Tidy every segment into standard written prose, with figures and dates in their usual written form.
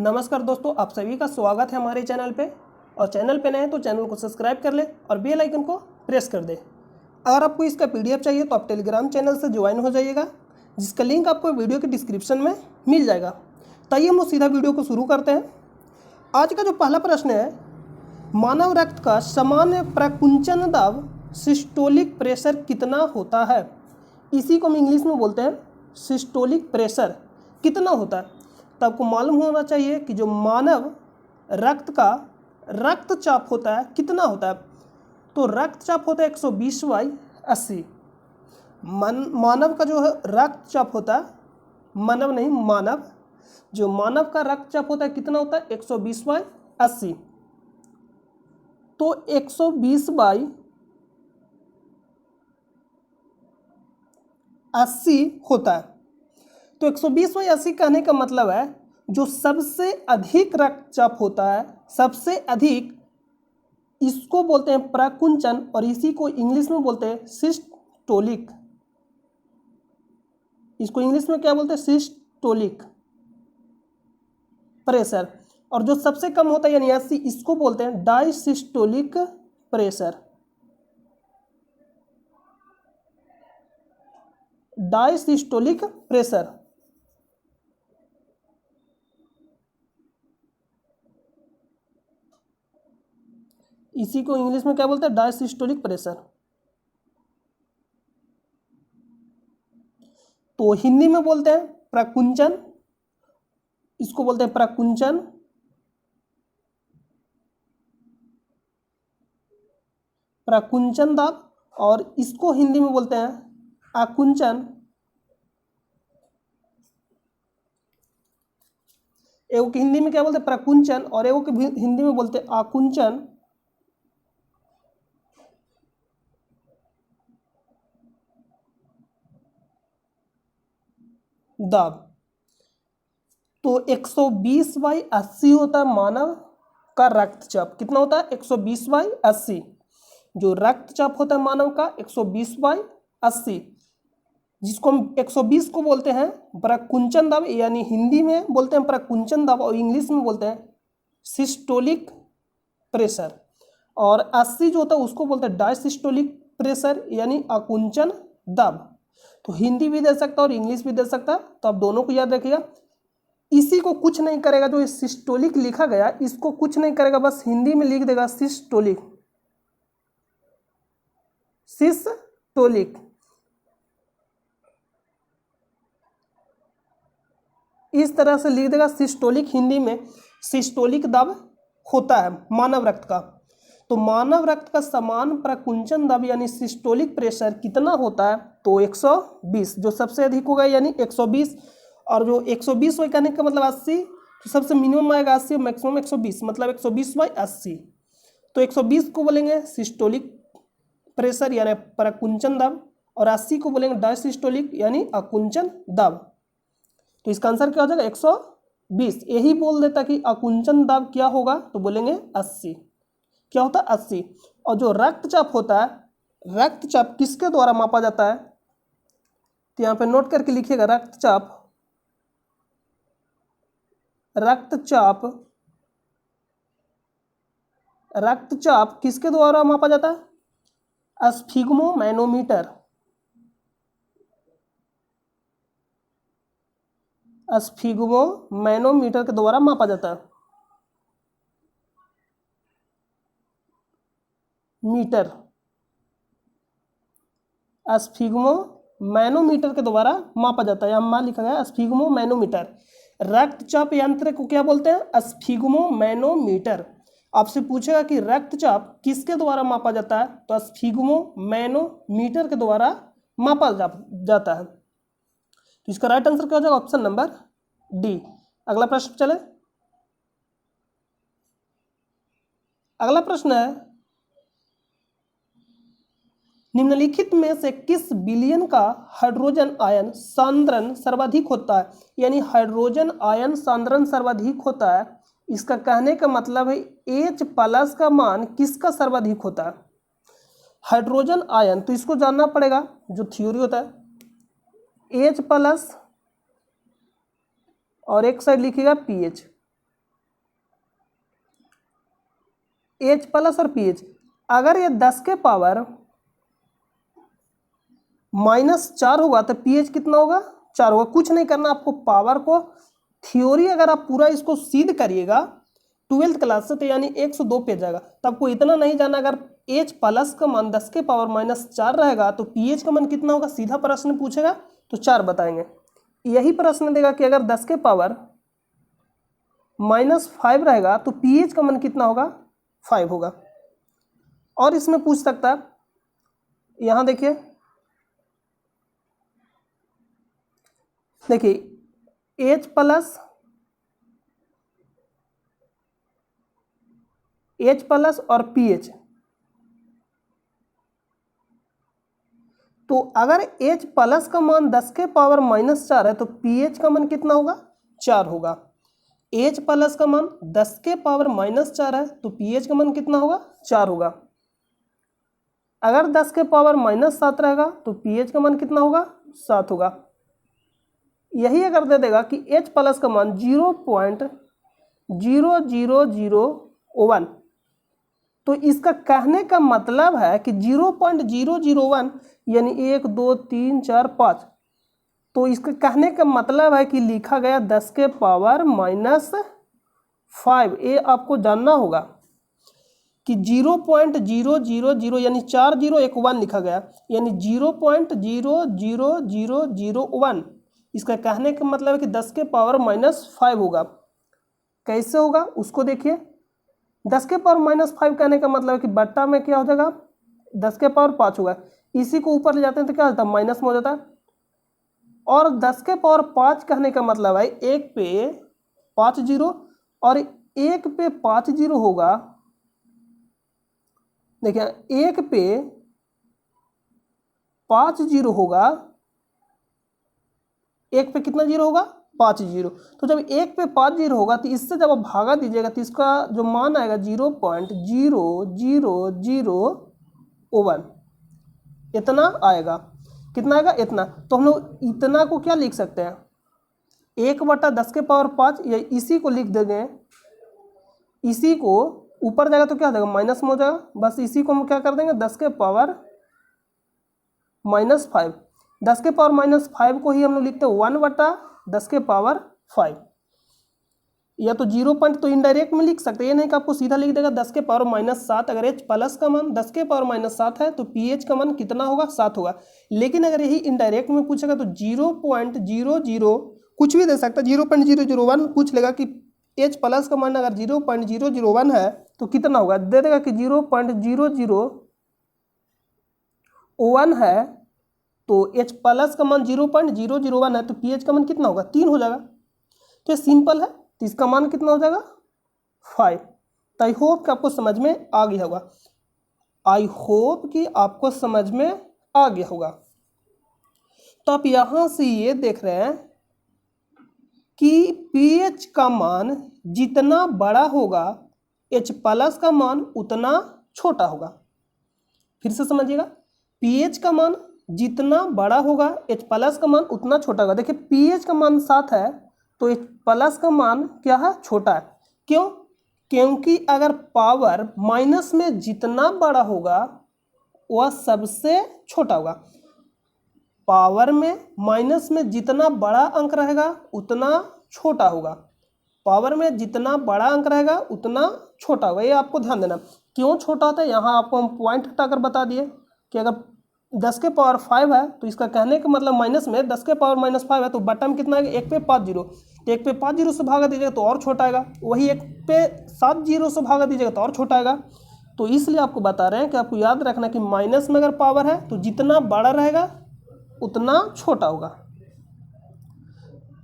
नमस्कार दोस्तों, आप सभी का स्वागत है हमारे चैनल पे। और चैनल पे नए हैं तो चैनल को सब्सक्राइब कर ले और बेल आइकन को प्रेस कर दे। अगर आपको इसका पीडीएफ चाहिए तो आप टेलीग्राम चैनल से ज्वाइन हो जाइएगा, जिसका लिंक आपको वीडियो के डिस्क्रिप्शन में मिल जाएगा। तो आइए हम लोग सीधा वीडियो को शुरू करते हैं। आज का जो पहला प्रश्न है, मानव रक्त का सामान्य प्रकुंचन दाब सिस्टोलिक प्रेशर कितना होता है। इसी को हम इंग्लिश में बोलते हैं सिस्टोलिक प्रेशर कितना होता है। तो आपको मालूम होना चाहिए कि जो मानव रक्त का रक्तचाप होता है कितना होता है। तो रक्तचाप होता है 120/80। मानव का जो है रक्तचाप होता है, मानव नहीं मानव, जो मानव का रक्तचाप होता है कितना होता है 120/80। तो 120/80 होता है। तो 120/80 कहने का मतलब है जो सबसे अधिक रक्तचाप होता है, सबसे अधिक, इसको बोलते हैं प्रकुंचन और इसी को इंग्लिश में बोलते हैं सिस्टोलिक। इसको इंग्लिश में क्या बोलते हैं, सिस्टोलिक प्रेशर। और जो सबसे कम होता है यानी 80, इसको बोलते हैं डायसिस्टोलिक प्रेशर। Diastolic pressure. इसी को इंग्लिश में क्या बोलते हैं, डायसिस्टोलिक प्रेशर। तो हिंदी में बोलते हैं प्रकुंचन, इसको बोलते हैं प्रकुंचन। प्रकुंचन दाब, और इसको हिंदी में बोलते हैं आकुंचन। एगो की हिंदी में क्या बोलते हैं प्रकुंचन और एगो की हिंदी में बोलते हैं आकुंचन दाब। तो 120/80 होता है मानव का रक्तचाप। कितना होता है 120/80। जो रक्तचाप होता है मानव का 120/80, जिसको हम 120 को बोलते हैं प्रकुंचन दाब, यानी हिंदी में बोलते हैं प्रकुंचन दाब और इंग्लिश में बोलते हैं सिस्टोलिक प्रेशर। और 80 जो होता है उसको बोलते हैं डायसिस्टोलिक प्रेशर यानी आकुंचन दाब। तो हिंदी भी दे सकता है और इंग्लिश भी दे सकता है, तो आप दोनों को याद रखिएगा। इसी को कुछ नहीं करेगा, जो सिस्टोलिक लिखा गया इसको कुछ नहीं करेगा, बस हिंदी में लिख देगा सिस्टोलिक। सिस्टोलिक इस तरह से लिख देगा सिस्टोलिक। हिंदी में सिस्टोलिक दाब होता है मानव रक्त का। तो मानव रक्त का समान प्रकुंचन दाब यानी सिस्टोलिक प्रेशर कितना होता है, तो 120। जो सबसे अधिक होगा यानी 120, और जो 120 कहने का मतलब 80, तो सबसे मिनिमम आएगा 80 और मैक्सिमम 120, मतलब 120/80। तो 120 को बोलेंगे सिस्टोलिक प्रेशर यानी प्रकुंचन दाब, और 80 को बोलेंगे डायसिस्टोलिक यानी आकुंचन दाब। तो इसका आंसर क्या हो जाएगा 120। यही बोल देता कि आकुंचन दाब क्या होगा, तो बोलेंगे 80। क्या होता है 80। और जो रक्तचाप होता है, रक्तचाप किसके द्वारा मापा जाता है, तो यहां पे नोट करके लिखिएगा रक्तचाप। रक्तचाप रक्तचाप किसके द्वारा मापा जाता है, स्फिग्मोमैनोमीटर। स्फिग्मोमैनोमीटर के द्वारा मापा जाता है। मीटर, स्फिग्मोमैनोमीटर के द्वारा मापा जाता है। यहाँ लिखा गया स्फिग्मोमैनोमीटर। रक्तचाप यंत्र को क्या बोलते हैं, स्फिग्मोमैनोमीटर। आपसे पूछेगा कि रक्तचाप किसके द्वारा मापा जाता है, तो स्फिग्मोमैनोमीटर के द्वारा मापा जाता है। तो इसका राइट आंसर क्या हो जाएगा, ऑप्शन नंबर डी। अगला प्रश्न चले। अगला प्रश्न है, निम्नलिखित में से किस विलयन का हाइड्रोजन आयन सांद्रण सर्वाधिक होता है, यानी हाइड्रोजन आयन सांद्रण सर्वाधिक होता है। इसका कहने का मतलब है H+ का मान किसका सर्वाधिक होता है, हाइड्रोजन आयन। तो इसको जानना पड़ेगा, जो थ्योरी होता है H+ और एक साइड लिखिएगा पीएच। H प्लस और pH, अगर ये 10 के पावर -4 होगा तो pH कितना होगा, 4 होगा। कुछ नहीं करना आपको, पावर को थ्योरी अगर आप पूरा इसको सिद्ध करिएगा 12th क्लास से तो यानी 102 पे जाएगा। तो आपको इतना नहीं जाना, अगर H प्लस का मान 10 के पावर -4 रहेगा तो pH का मान कितना होगा, सीधा प्रश्न पूछेगा तो 4 बताएंगे। यही प्रश्न देगा कि अगर 10 के पावर -5 रहेगा तो pH का मान कितना होगा, 5 होगा। और इसमें पूछ सकता है, यहां देखिए H प्लस और pH, तो अगर H प्लस का मान 10 के पावर -4 है तो pH का मान कितना होगा, 4 होगा। H प्लस का मान 10 के पावर -4 है तो pH का मान कितना होगा, 4 होगा। अगर 10 के पावर -7 रहेगा तो pH का मान कितना होगा, 7 होगा। यही अगर दे देगा कि H प्लस का मान 0.0001, तो इसका कहने का मतलब है कि 0.001 यानी 1 2 3 4 5, तो इसका कहने का मतलब है कि लिखा गया 10 के पावर -5। ये आपको जानना होगा कि 0.000 यानी 4011 लिखा गया, यानी 0.00001, इसका कहने का मतलब है कि 10 के पावर -5 होगा। कैसे होगा उसको देखिए, 10 के पावर -5 कहने का मतलब है कि बट्टा में क्या हो जाएगा, 10 के पावर 5 होगा। इसी को ऊपर ले जाते हैं तो क्या होता है, माइनस में हो जाता है। और 10 के पावर 5 कहने का मतलब है 1 पे 5 जीरो, और 1 पे 5 जीरो होगा, देखिए 1 पे 5 जीरो होगा, 1 पे कितना जीरो होगा, 5 जीरो। तो जब 1 पे 5 जीरो होगा तो इससे जब आप भागा दीजिएगा तो इसका जो मान आएगा 0.00001, इतना आएगा। कितना आएगा, इतना। तो हम लोग इतना को क्या लिख सकते हैं, 1/10 के पावर 5, या इसी को लिख देंगे, इसी को ऊपर जाएगा तो क्या हो जाएगा, माइनस में हो जाएगा। बस इसी को हम क्या कर देंगे, 10 के पावर -5, 10 के पावर -5 को ही हम लोग लिखते हैं 1/10 के पावर 5, या तो 0 पॉइंट तो इनडायरेक्ट में लिख सकते हैं, ये नहीं कि आपको सीधा लिख देगा 10 के पावर -7। अगर H प्लस का मान 10 के पावर -7 है तो pH का मान कितना होगा, 7 होगा। लेकिन अगर यही इनडायरेक्ट में पूछेगा तो 0.00 कुछ भी दे सकता है, 0.001 पूछ लेगा कि H प्लस का मान अगर 0.001 है तो कितना होगा, दे देगा कि 0.001 है, तो H प्लस का मान 0.001 है तो pH का मान कितना होगा, 3 हो जाएगा। तो ये सिंपल है, तो इसका मान कितना हो जाएगा, 5। तो आई होप कि आपको समझ में आ गया होगा, आई होप कि आपको समझ में आ गया होगा। तो आप यहां से ये देख रहे हैं कि pH का मान जितना बड़ा होगा H प्लस का मान उतना छोटा होगा। फिर से समझिएगा, pH का मान जितना बड़ा होगा H प्लस का मान उतना छोटा होगा। देखिए pH का मान 7 है तो H प्लस का मान क्या है, छोटा है। क्यों, क्योंकि अगर पावर माइनस में जितना बड़ा होगा वह सबसे छोटा होगा। पावर में माइनस में जितना बड़ा अंक रहेगा उतना छोटा होगा, पावर में जितना बड़ा अंक रहेगा उतना छोटा होगा। ये आपको ध्यान देना, क्यों छोटा होता है यहाँ आपको हम पॉइंट हटाकर बता दिए कि अगर 10 के पावर 5 है तो इसका कहने का मतलब माइनस में 10 के पावर -5 है तो बट्टा में कितना आएगा, 1 पे 5 जीरो, तो 1 पे 5 जीरो से भागा दीजिएगा तो और छोटा आएगा, वही 1 पे 7 जीरो से भागा दीजिएगा तो और छोटा आएगा। तो इसलिए आपको बता रहे हैं कि आपको याद रखना कि माइनस में अगर पावर है तो जितना बड़ा रहेगा उतना छोटा होगा।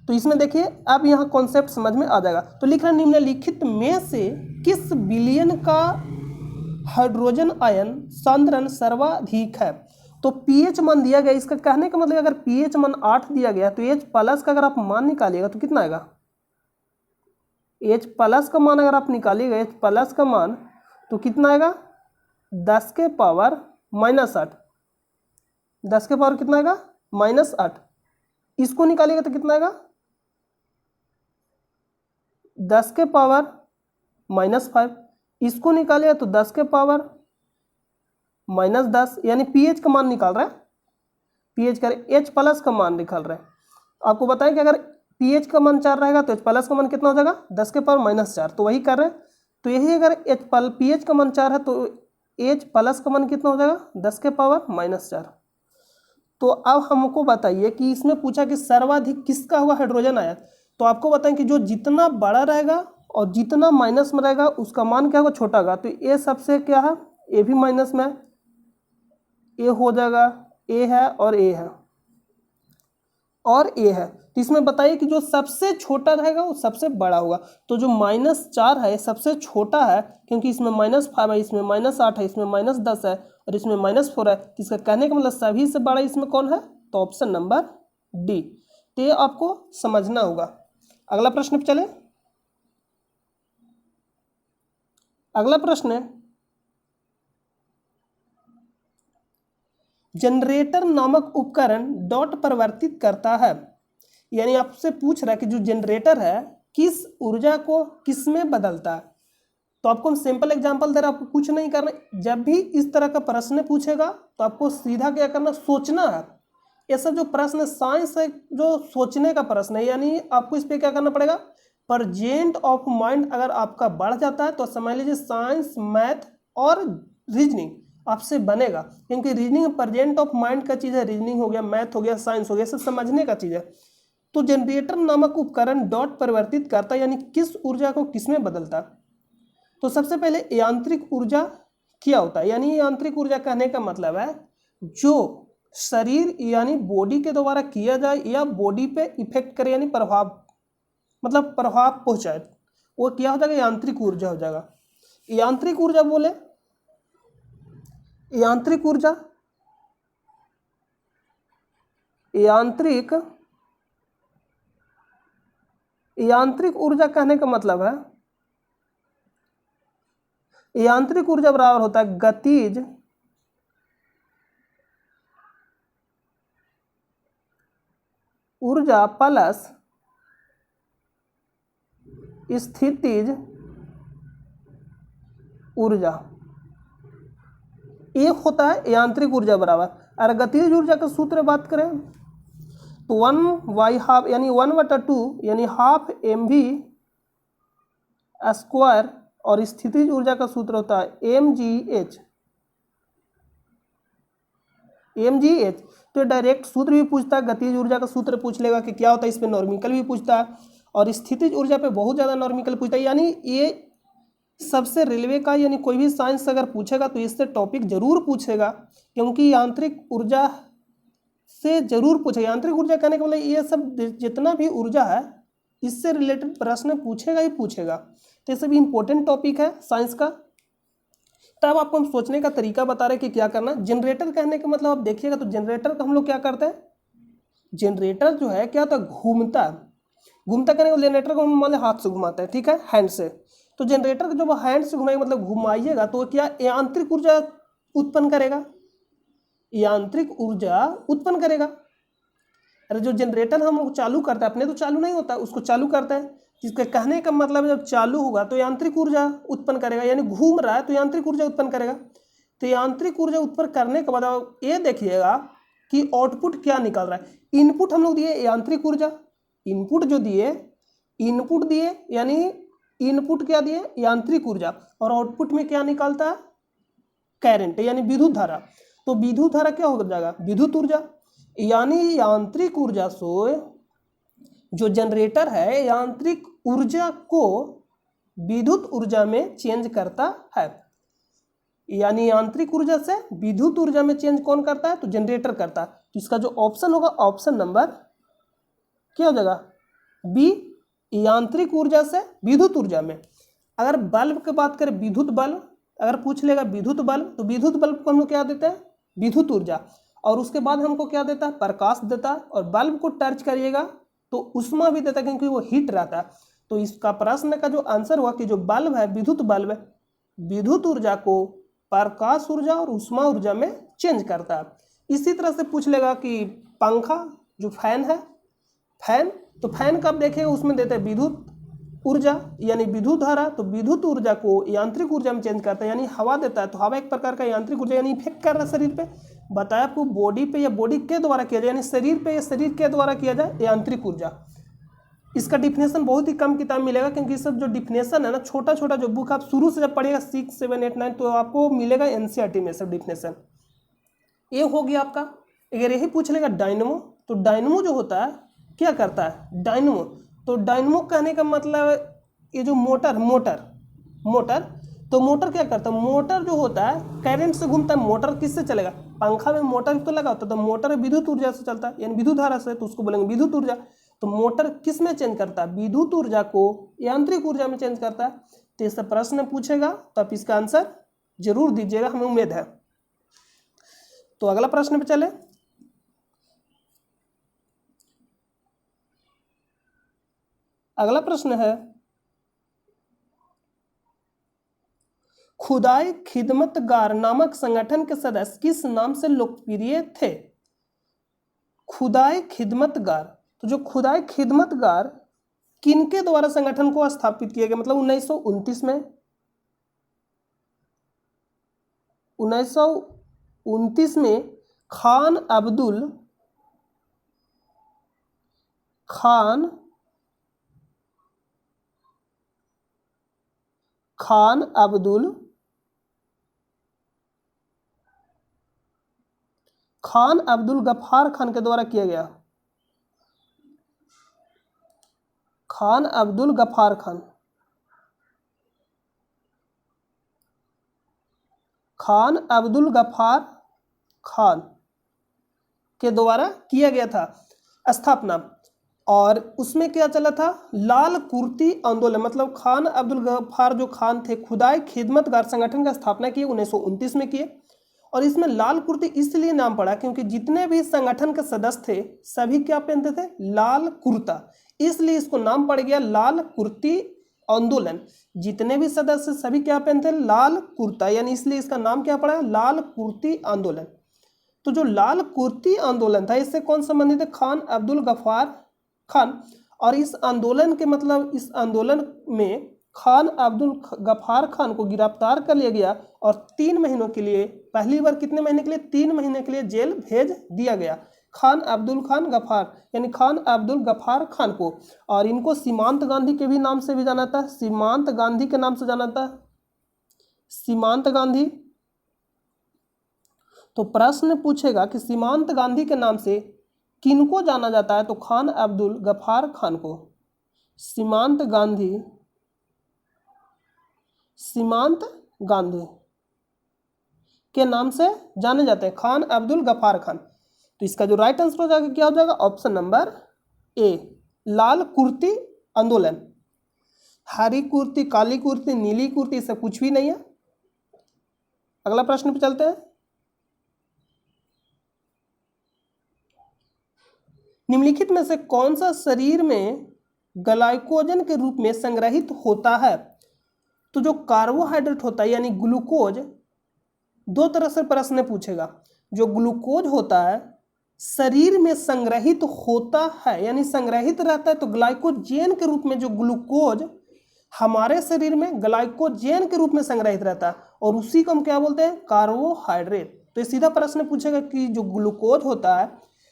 तो इसमें देखिए आप यहाँ कॉन्सेप्ट समझ में आ जाएगा। तो लिख रहे हैं निम्नलिखित में से किस विलयन का हाइड्रोजन आयन सांद्रण सर्वाधिक है। तो pH मान दिया गया, इसका कहने का मतलब अगर pH मान 8 दिया गया तो H प्लस का अगर आप मान निकालिएगा तो कितना आएगा, H प्लस का मान अगर आप निकालिएगा H प्लस का मान तो कितना आएगा, 10 के पावर -8, 10 के पावर कितना आएगा, -8। इसको निकालिएगा तो कितना आएगा, 10 के पावर -5। इसको निकालिए तो 10 के पावर -10 यानी pH का मान निकाल रहा है, pH का H प्लस का मान निकाल रहा है। आपको बताएं कि अगर pH का मान 4 रहेगा तो H प्लस का मान कितना हो जाएगा 10 के पावर -4, तो वही कर रहे हैं। तो यही अगर pH का मान 4 है तो H प्लस का मान कितना हो जाएगा 10 के पावर -4। तो अब हमको बताइए कि इसमें पूछा कि सर्वाधिक किसका हुआ हाइड्रोजन आयन, तो आपको बताएं कि जो जितना बड़ा रहेगा और जितना माइनस में रहेगा उसका मान क्या होगा छोटा होगा। तो ए सबसे क्या है, ए भी माइनस में, ए हो जाएगा, ए है और ए है और ए है। तो इसमें बताइए कि जो सबसे छोटा रहेगा वो सबसे बड़ा होगा। तो जो -4 है सबसे छोटा है क्योंकि इसमें -5 है, इसमें -8 है, इसमें -10 है और इसमें -4 है। तो इसका कहने का मतलब सभी से बड़ा इसमें कौन है, तो ऑप्शन नंबर डी। तो ये आपको समझना होगा। अगला प्रश्न पे चले। अगला प्रश्न है, जनरेटर नामक उपकरण डॉट परिवर्तित करता है, यानी आपसे पूछ रहा है कि जो जनरेटर है किस ऊर्जा को किस में बदलता है। तो आपको हम सिंपल एग्जांपल दे रहे हैं, आपको कुछ नहीं करना। जब भी इस तरह का प्रश्न पूछेगा तो आपको सीधा क्या करना, सोचना है। ये सब जो प्रश्न साइंस है जो सोचने का प्रश्न है, यानी आपको इस पर क्या करना पड़ेगा, प्रेजेंट ऑफ माइंड अगर आपका बढ़ जाता है तो समझ लीजिए साइंस, मैथ और रीजनिंग आपसे बनेगा, क्योंकि रीजनिंग प्रेजेंट ऑफ माइंड का चीज़ है। रीजनिंग हो गया, मैथ हो गया, साइंस हो गया, सब समझने का चीज़ है। तो जनरेटर नामक उपकरण डॉट परिवर्तित करता है, यानी किस ऊर्जा को किस में बदलता। तो सबसे पहले यांत्रिक ऊर्जा क्या होता है, यानी यांत्रिक ऊर्जा कहने का मतलब है जो शरीर यानी बॉडी के द्वारा किया जाए या बॉडी पे इफेक्ट करे, यानी प्रभाव, मतलब प्रभाव पहुंचाए, वो क्या हो जाएगा, यांत्रिक ऊर्जा हो जाएगा। यांत्रिक ऊर्जा बोले, यांत्रिक ऊर्जा, यांत्रिक ऊर्जा कहने का मतलब है, यांत्रिक ऊर्जा बराबर होता है गतिज ऊर्जा प्लस स्थितिज ऊर्जा। एक होता है यांत्रिक ऊर्जा बराबर, अगर गतिज ऊर्जा का सूत्र बात करें तो 1/2 यानी 1/2 यानी हाफ mv स्क्वायर, और स्थितिज ऊर्जा का सूत्र होता है mgh। तो डायरेक्ट सूत्र भी पूछता है, गतिज ऊर्जा का सूत्र पूछ लेगा कि क्या होता है, इस पे नॉर्मिकल भी पूछता है, और स्थितिज ऊर्जा पे बहुत ज़्यादा नॉर्मिकल पूछता है। यानी ये सबसे रेलवे का, यानी कोई भी साइंस अगर पूछेगा तो इससे टॉपिक जरूर पूछेगा, क्योंकि यांत्रिक ऊर्जा से जरूर पूछेगा। यांत्रिक ऊर्जा कहने का मतलब ये सब जितना भी ऊर्जा है इससे रिलेटेड प्रश्न पूछेगा ही पूछेगा। तो ये सब इंपॉर्टेंट टॉपिक है साइंस का। तब आपको हम सोचने का तरीका बता रहे कि क्या करना। जनरेटर कहने का मतलब आप देखिएगा तो जनरेटर का हम लोग क्या करते हैं, जनरेटर जो है क्या होता है, घूमता है। घूमता कहने को जनरेटर को हम मान लो हाथ से घुमाते हैं, ठीक है, हैंड से। तो जनरेटर को जब हैंड से घुमाएगा मतलब घुमाइएगा तो क्या यांत्रिक ऊर्जा उत्पन्न करेगा, यांत्रिक ऊर्जा उत्पन्न करेगा। अरे जो जनरेटर हम लोग चालू करते हैं, अपने तो चालू नहीं होता, उसको चालू करते हैं, जिसके कहने का मतलब है जब चालू होगा तो यांत्रिक ऊर्जा उत्पन्न करेगा, यानी घूम रहा है तो यांत्रिक ऊर्जा उत्पन्न करेगा। तो यांत्रिक ऊर्जा उत्पन्न करने के बाद आप ये देखिएगा कि आउटपुट क्या निकल रहा है। इनपुट हम लोग दिए यांत्रिक ऊर्जा, इनपुट जो दिए, इनपुट दिए यानी इनपुट क्या दिए, यांत्रिक ऊर्जा, और आउटपुट में क्या निकलता है, करंट यानी विद्युत धारा। तो विद्युत धारा क्या हो जाएगा, विद्युत ऊर्जा। यानी यांत्रिक ऊर्जा से जो जनरेटर है यांत्रिक ऊर्जा को विद्युत ऊर्जा में चेंज करता है। यानी यांत्रिक ऊर्जा से विद्युत ऊर्जा में चेंज कौन करता है, तो जनरेटर करता है। तो इसका जो ऑप्शन होगा ऑप्शन नंबर क्या हो जाएगा, बी, यांत्रिक ऊर्जा से विद्युत ऊर्जा में। अगर बल्ब की बात करें, विद्युत बल्ब अगर पूछ लेगा विद्युत बल्ब, तो विद्युत बल्ब को हम लोग क्या देते हैं, विद्युत ऊर्जा, और उसके बाद हमको क्या देता है, प्रकाश देता है। और बल्ब को टच करिएगा तो उष्मा भी देता है क्योंकि वो हीट रहता है। तो इसका प्रश्न का जो आंसर हुआ कि जो बल्ब है विद्युत बल्ब है, विद्युत ऊर्जा को प्रकाश ऊर्जा और उष्मा ऊर्जा में चेंज करता है। इसी तरह से पूछ लेगा कि पंखा जो फैन है, फैन, तो फैन कब देखेगा उसमें देते हैं विद्युत ऊर्जा यानी विद्युत धारा, तो विद्युत ऊर्जा को यांत्रिक ऊर्जा में चेंज करता है, यानी हवा देता है तो हवा एक प्रकार का यांत्रिक ऊर्जा यानी इफेक्ट कर रहा है शरीर पे। बताया आपको बॉडी पे या बॉडी के द्वारा किया जाए, यानी शरीर पे या शरीर के द्वारा किया जाए यांत्रिक ऊर्जा। इसका डिफिनेशन बहुत ही कम किताब मिलेगा, क्योंकि सब जो डिफिनेशन है ना, छोटा छोटा जो बुक आप शुरू से जब पढ़ेगा 6, 7, 8, 9 तो आपको मिलेगा एनसीईआरटी में सब डिफिनेशन। ये हो गया आपका। अगर यही पूछ लेगा डायनमो, तो डायनमो जो होता है क्या करता है, डायनमो, तो डायनमो कहने का मतलब ये जो मोटर तो मोटर क्या करता है, मोटर जो होता है करंट से घूमता है। मोटर किससे चलेगा, पंखा में मोटर तो लगा होता है, तो मोटर विद्युत ऊर्जा से चलता है, यानी विद्युत धारा से, तो उसको बोलेंगे विद्युत ऊर्जा। तो मोटर किस में चेंज करता है, विद्युत ऊर्जा को यांत्रिक ऊर्जा में चेंज करता है। तो इससे प्रश्न पूछेगा तो आप इसका आंसर जरूर दीजिएगा, हमें उम्मीद है। तो अगला प्रश्न पे चले। अगला प्रश्न है, खुदाई खिदमतगार नामक संगठन के सदस्य किस नाम से लोकप्रिय थे। खुदाई खिदमतगार, तो जो खुदाई खिदमतगार किनके द्वारा संगठन को स्थापित किया गया, मतलब 1929 में, 1929 में खान अब्दुल गफ्फार खान के द्वारा किया गया। खान अब्दुल गफ्फार खान के द्वारा किया गया था स्थापना। और उसमें क्या चला था, लाल कुर्ती आंदोलन, मतलब खान अब्दुल गफ्फार जो खान थे, खुदाई खिदमतगार संगठन का स्थापना किए 1929 में किए। और इसमें लाल कुर्ती इसलिए नाम पड़ा क्योंकि जितने भी संगठन के सदस्य थे सभी क्या पहनते थे, लाल कुर्ता, इसलिए इसको नाम पड़ गया लाल कुर्ती आंदोलन। जितने भी सदस्य सभी क्या पहनते हैं, लाल कुर्ता, यानी इसलिए इसका नाम क्या पड़ा, लाल कुर्ती आंदोलन। तो जो लाल कुर्ती आंदोलन था इससे कौन संबंधित है, खान अब्दुल गफ्फार खान। और इस आंदोलन के मतलब इस आंदोलन में खान अब्दुल गफ्फार खान को गिरफ्तार कर लिया गया और 3 महीनों के लिए, पहली बार कितने महीने के लिए, 3 महीने के लिए जेल भेज दिया गया खान अब्दुल गफ्फार, यानी खान अब्दुल गफ्फार खान को। और इनको सीमांत गांधी के भी नाम से भी जाना था, सीमांत गांधी के नाम से जाना था, सीमांत गांधी। तो प्रश्न पूछेगा कि सीमांत गांधी के नाम से किनको जाना जाता है, तो खान अब्दुल गफ्फार खान को सीमांत गांधी के नाम से जाने जाते हैं, खान अब्दुल गफ्फार खान। तो इसका जो राइट आंसर हो जाएगा क्या हो जाएगा, ऑप्शन नंबर ए, लाल कुर्ती आंदोलन। हरी कुर्ती, काली कुर्ती, नीली कुर्ती, इससे कुछ भी नहीं है। अगला प्रश्न पे चलते हैं। निम्नलिखित में से कौन सा शरीर में ग्लाइकोजन के रूप में संग्रहित होता है। तो जो कार्बोहाइड्रेट होता है यानी ग्लूकोज, 2 तरह से प्रश्न पूछेगा। जो ग्लूकोज होता है शरीर में संग्रहित होता है यानी संग्रहित रहता है, तो ग्लाइकोजेन के रूप में जो ग्लूकोज हमारे शरीर में ग्लाइकोजेन के रूप में संग्रहित रहता है, और उसी को हम क्या बोलते हैं, कार्बोहाइड्रेट। तो ये सीधा प्रश्न पूछेगा कि जो ग्लूकोज होता है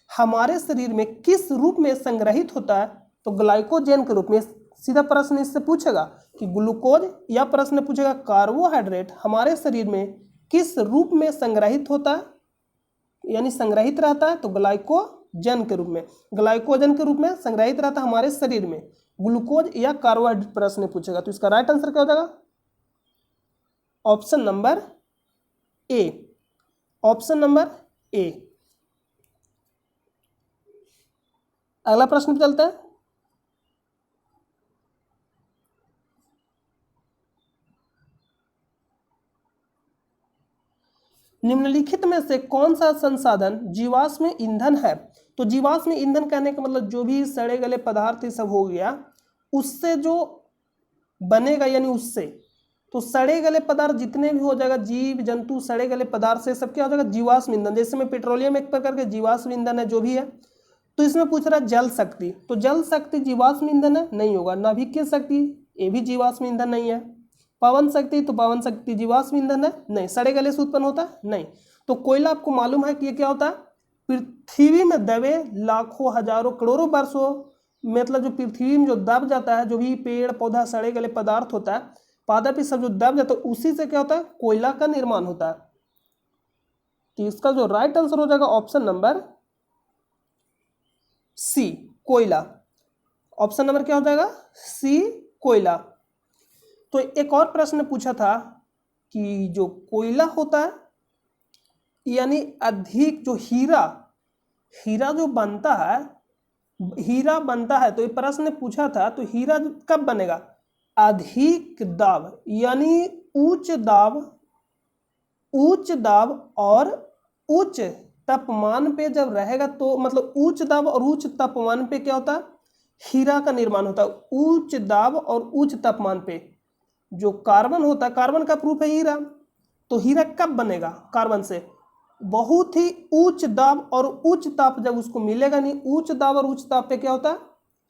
हमारे शरीर में किस रूप में संग्रहित होता है, तो ग्लाइकोजेन के रूप में। सीधा प्रश्न इससे पूछेगा कि ग्लूकोज, या प्रश्न पूछेगा कार्बोहाइड्रेट हमारे शरीर में किस रूप में संग्रहित होता है यानी संग्रहित रहता है, तो ग्लाइकोजन के रूप में, ग्लाइकोजन के रूप में संग्रहित रहता है हमारे शरीर में, ग्लूकोज या कार्बोहाइड्रेट प्रश्न पूछेगा। तो इसका राइट आंसर क्या हो जाएगा, option number A, option number A. अगला प्रश्न पे चलते हैं। निम्नलिखित में से कौन सा संसाधन जीवाश्म ईंधन है। तो जीवाश्म ईंधन कहने का मतलब जो भी सड़े गले पदार्थ सब हो गया उससे जो बनेगा, यानी उससे, तो सड़े गले पदार्थ जितने भी हो जाएगा, जीव जंतु सड़े गले पदार्थ से सब क्या हो जाएगा, जीवाश्म ईंधन। जैसे में पेट्रोलियम एक प्रकार के जीवाश्म ईंधन है जो भी है। तो इसमें पूछ रहा है जल शक्ति, तो जल शक्ति जीवाश्म ईंधन है, नहीं होगा। नाभिकीय शक्ति ये भी जीवाश्म ईंधन नहीं है। पवन शक्ति, तो पवन शक्ति जीवाश्म ईंधन है? नहीं। सड़े गले से उत्पन्न होता है? नहीं। तो कोयला आपको मालूम है कि ये क्या होता है? पृथ्वी में दबे लाखों हजारों करोड़ों वर्षों, मतलब जो पृथ्वी में जो दब जाता है, जो भी पेड़ पौधा सड़े गले पदार्थ होता है, पादप सब जो दब जाता है, उसी से क्या होता है? कोयला का निर्माण होता है। तो इसका जो राइट आंसर हो जाएगा ऑप्शन नंबर सी, कोयला। ऑप्शन नंबर क्या हो जाएगा? सी, कोयला। तो एक और प्रश्न पूछा था कि जो कोयला होता है, यानी अधिक जो हीरा जो बनता है, हीरा बनता है, तो ये प्रश्न पूछा था, तो हीरा कब बनेगा? अधिक दाब, यानी उच्च दाब और उच्च तापमान पे जब रहेगा, तो मतलब उच्च दाब और उच्च तापमान पे क्या होता है? हीरा का निर्माण होता है। उच्च दाब और उच्च तापमान पे जो कार्बन होता है, कार्बन का प्रूफ है हीरा, तो हीरा कब बनेगा? कार्बन से बहुत ही उच्च दाब और उच्च ताप जब उसको मिलेगा, नहीं, उच्च दाब और उच्च ताप पे क्या होता है?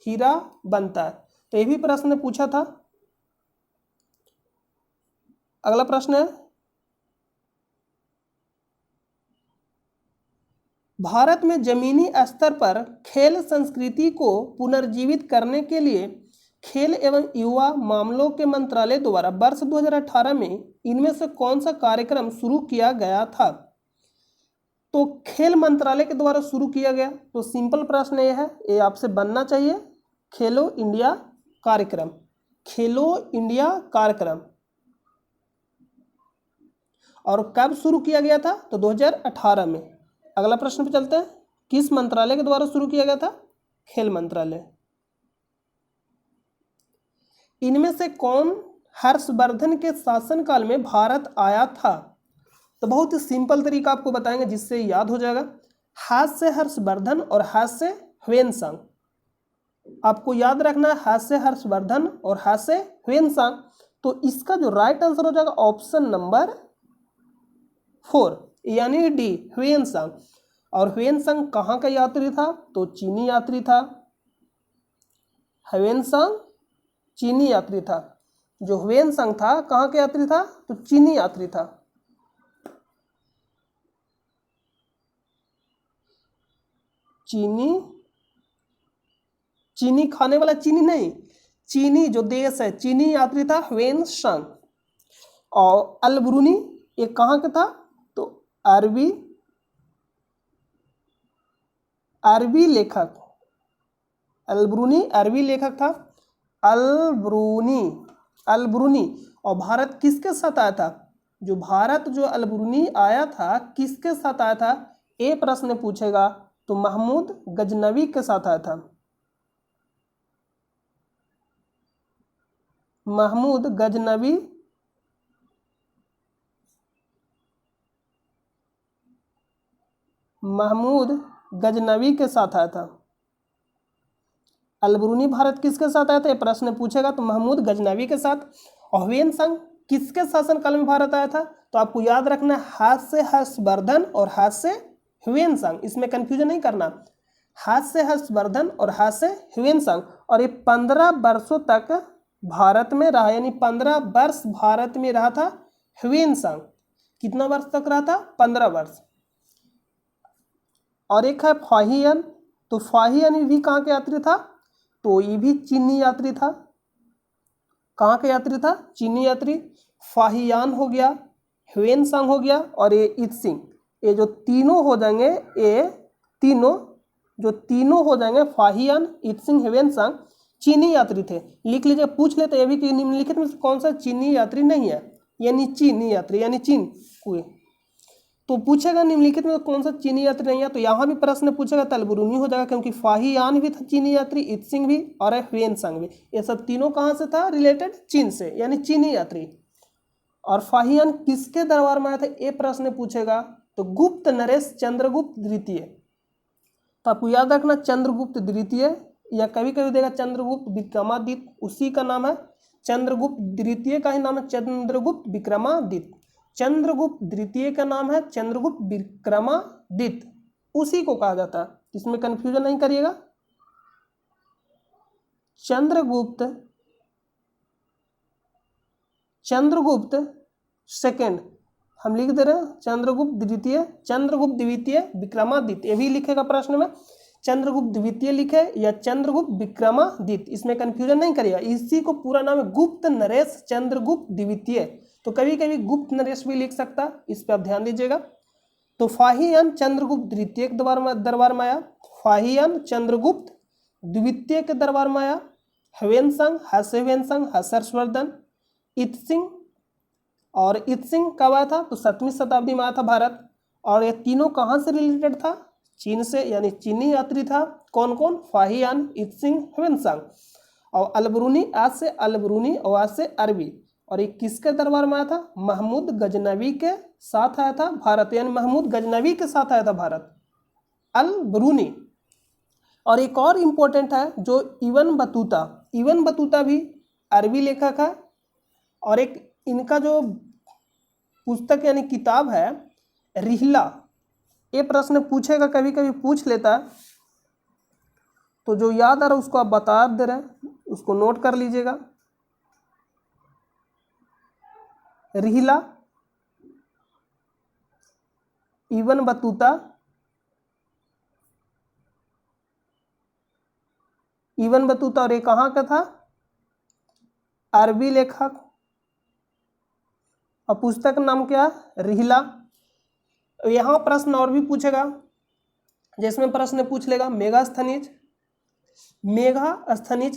हीरा बनता है। तो ये भी प्रश्न पूछा था। अगला प्रश्न है, भारत में जमीनी स्तर पर खेल संस्कृति को पुनर्जीवित करने के लिए खेल एवं युवा मामलों के मंत्रालय द्वारा वर्ष 2018 में इनमें से कौन सा कार्यक्रम शुरू किया गया था? तो खेल मंत्रालय के द्वारा शुरू किया गया, तो सिंपल प्रश्न ये है, ये आपसे बनना चाहिए, खेलो इंडिया कार्यक्रम। खेलो इंडिया कार्यक्रम। और कब शुरू किया गया था? तो 2018 में। अगला प्रश्न पे चलते हैं, किस मंत्रालय के द्वारा शुरू किया गया था? खेल मंत्रालय। इनमें से कौन हर्षवर्धन के शासनकाल में भारत आया था? तो बहुत ही सिंपल तरीका आपको बताएंगे जिससे याद हो जाएगा। हाथ से हर्षवर्धन और हाथ से ह्वेनसांग, आपको याद रखना है, हाथ से हर्षवर्धन और हाथ से ह्वेनसांग। तो इसका जो राइट आंसर हो जाएगा ऑप्शन नंबर 4, यानी डी, ह्वेनसांग। और ह्वेनसांग कहाँ का यात्री था? तो चीनी यात्री था। ह्वेनसांग चीनी यात्री था। जो ह्वेनसांग था कहाँ का यात्री था? तो चीनी यात्री था। चीनी खाने वाला चीनी नहीं, चीनी जो देश है, चीनी यात्री था ह्वेनसांग। और अलब्रूनी ये कहाँ का था? तो अरबी लेखक, अलब्रूनी अरबी लेखक था। अलब्रूनी। और भारत किसके साथ आया था? जो भारत जो अलब्रूनी आया था, किसके साथ आया था? ये प्रश्न पूछेगा तो महमूद गजनवी के साथ आया था। महमूद गजनवी के साथ आया था। अलब्रूनी भारत किसके साथ आया था? ये प्रश्न पूछेगा तो महमूद गजनवी के साथ। और ह्वेनसांग किसके शासनकाल में भारत आया था? तो आपको याद रखना, हाथ से हर्षवर्धन और हाथ से ह्वेनसांग, इसमें कंफ्यूजन नहीं करना। हाथ से हर्षवर्धन और हाथ से ह्वेनसांग। और ये 15 वर्षों तक भारत में रहा, यानी 15 वर्ष भारत में रहा था ह्वेनसांग। कितना वर्ष तक रहा था? 15 वर्ष। और एक है फाहियान, तो फाहियान भी कहाँ के यात्री था? तो ये भी चीनी यात्री था। कहाँ का यात्री था? चीनी यात्री। फाहियान हो गया, ह्वेनसांग हो गया, और ये इत्सिंग, ये जो तीनों हो जाएंगे, ये तीनों हो जाएंगे, फाहियान, इत्सिंग, ह्वेनसांग, चीनी यात्री थे। लिख लीजिए, पूछ लेते ये भी कि निम्नलिखित में से कौन सा चीनी यात्री नहीं है, यानी चीनी यात्री, यानी चीन हुए। तो पूछेगा निम्नलिखित में कौन सा चीनी यात्री नहीं है, तो यहाँ भी प्रश्न पूछेगा तो अलब्रूनी हो जाएगा, क्योंकि फाहियान भी था चीनी यात्री, इत्सिंग भी और ह्वेनसांग भी। ये सब तीनों कहाँ से था? रिलेटेड चीन से, यानी चीनी यात्री। और फाहियान किसके दरबार में आया था? ये प्रश्न पूछेगा तो गुप्त नरेश चंद्रगुप्त द्वितीय। तो आपको याद रखना, चंद्रगुप्त द्वितीय, या कभी कभी देगा चंद्रगुप्त विक्रमादित्य, उसी का नाम है। चंद्रगुप्त द्वितीय का ही नाम है चंद्रगुप्त विक्रमादित्य। चंद्रगुप्त द्वितीय का नाम है चंद्रगुप्त विक्रमादित्य, उसी को कहा जाता है, इसमें कंफ्यूजन नहीं करिएगा। चंद्रगुप्त चंद्रगुप्त सेकंड, हम लिख दे रहे हैं चंद्रगुप्त द्वितीय विक्रमादित्य, ये भी लिखेगा प्रश्न में, चंद्रगुप्त द्वितीय लिखे या चंद्रगुप्त विक्रमादित्य, इसमें कंफ्यूजन नहीं करिएगा। इसी को पूरा नाम है गुप्त नरेश चंद्रगुप्त द्वितीय, तो कभी कभी गुप्त नरेश भी लिख सकता, इस पर आप ध्यान दीजिएगा। तो फाहियान चंद्रगुप्त द्वितीय के दरबार में आया, फाहियान चंद्रगुप्त द्वितीय के दरबार में आया, ह्वेनसांग हर्षवर्धन, इत्सिंग, और इत्सिंग कब आया था, तो 7वीं शताब्दी में आया था भारत। और ये तीनों कहाँ से रिलेटेड था, चीन से, यानी चीनी यात्री था। कौन कौन, फाहियान, इत्सिंग, ह्वेनसांग। और अलबरूनी, आज से अलबरूनी और आज से अरबी। और ये किसके दरबार में आया था, महमूद गजनवी के साथ आया था भारत, यानी महमूद गजनवी के साथ आया था भारत, अलबरूनी। और एक और इम्पोर्टेंट है जो इब्न बतूता भी अरबी लेखक है। और एक इनका जो पुस्तक यानी किताब है रिहला, ये प्रश्न पूछेगा, कभी कभी पूछ लेता है, तो जो याद आ रहा है उसको आप बता दे रहे हैं, उसको नोट कर लीजिएगा। रिहला, इब्न बतूता, और ये कहाँ का था, अरबी लेखक। और पुस्तक नाम क्या, रिहला। यहाँ प्रश्न और भी पूछेगा, जिसमें प्रश्न पूछ लेगा मेगास्थनीज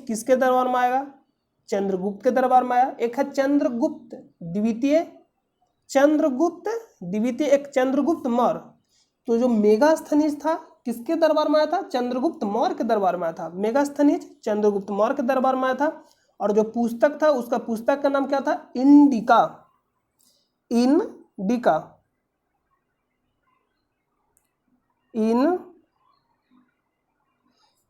किसके दरबार में आएगा, चंद्रगुप्त के दरबार में आया। एक है चंद्रगुप्त द्वितीय, एक चंद्रगुप्त मौर्य। तो जो मेगास्थनीज था किसके दरबार में आया था, चंद्रगुप्त मौर्य के दरबार में आया था। मेगास्थनीज चंद्रगुप्त मौर्य के दरबार में आया था। और जो पुस्तक था उसका पुस्तक का नाम क्या था, इंडिका।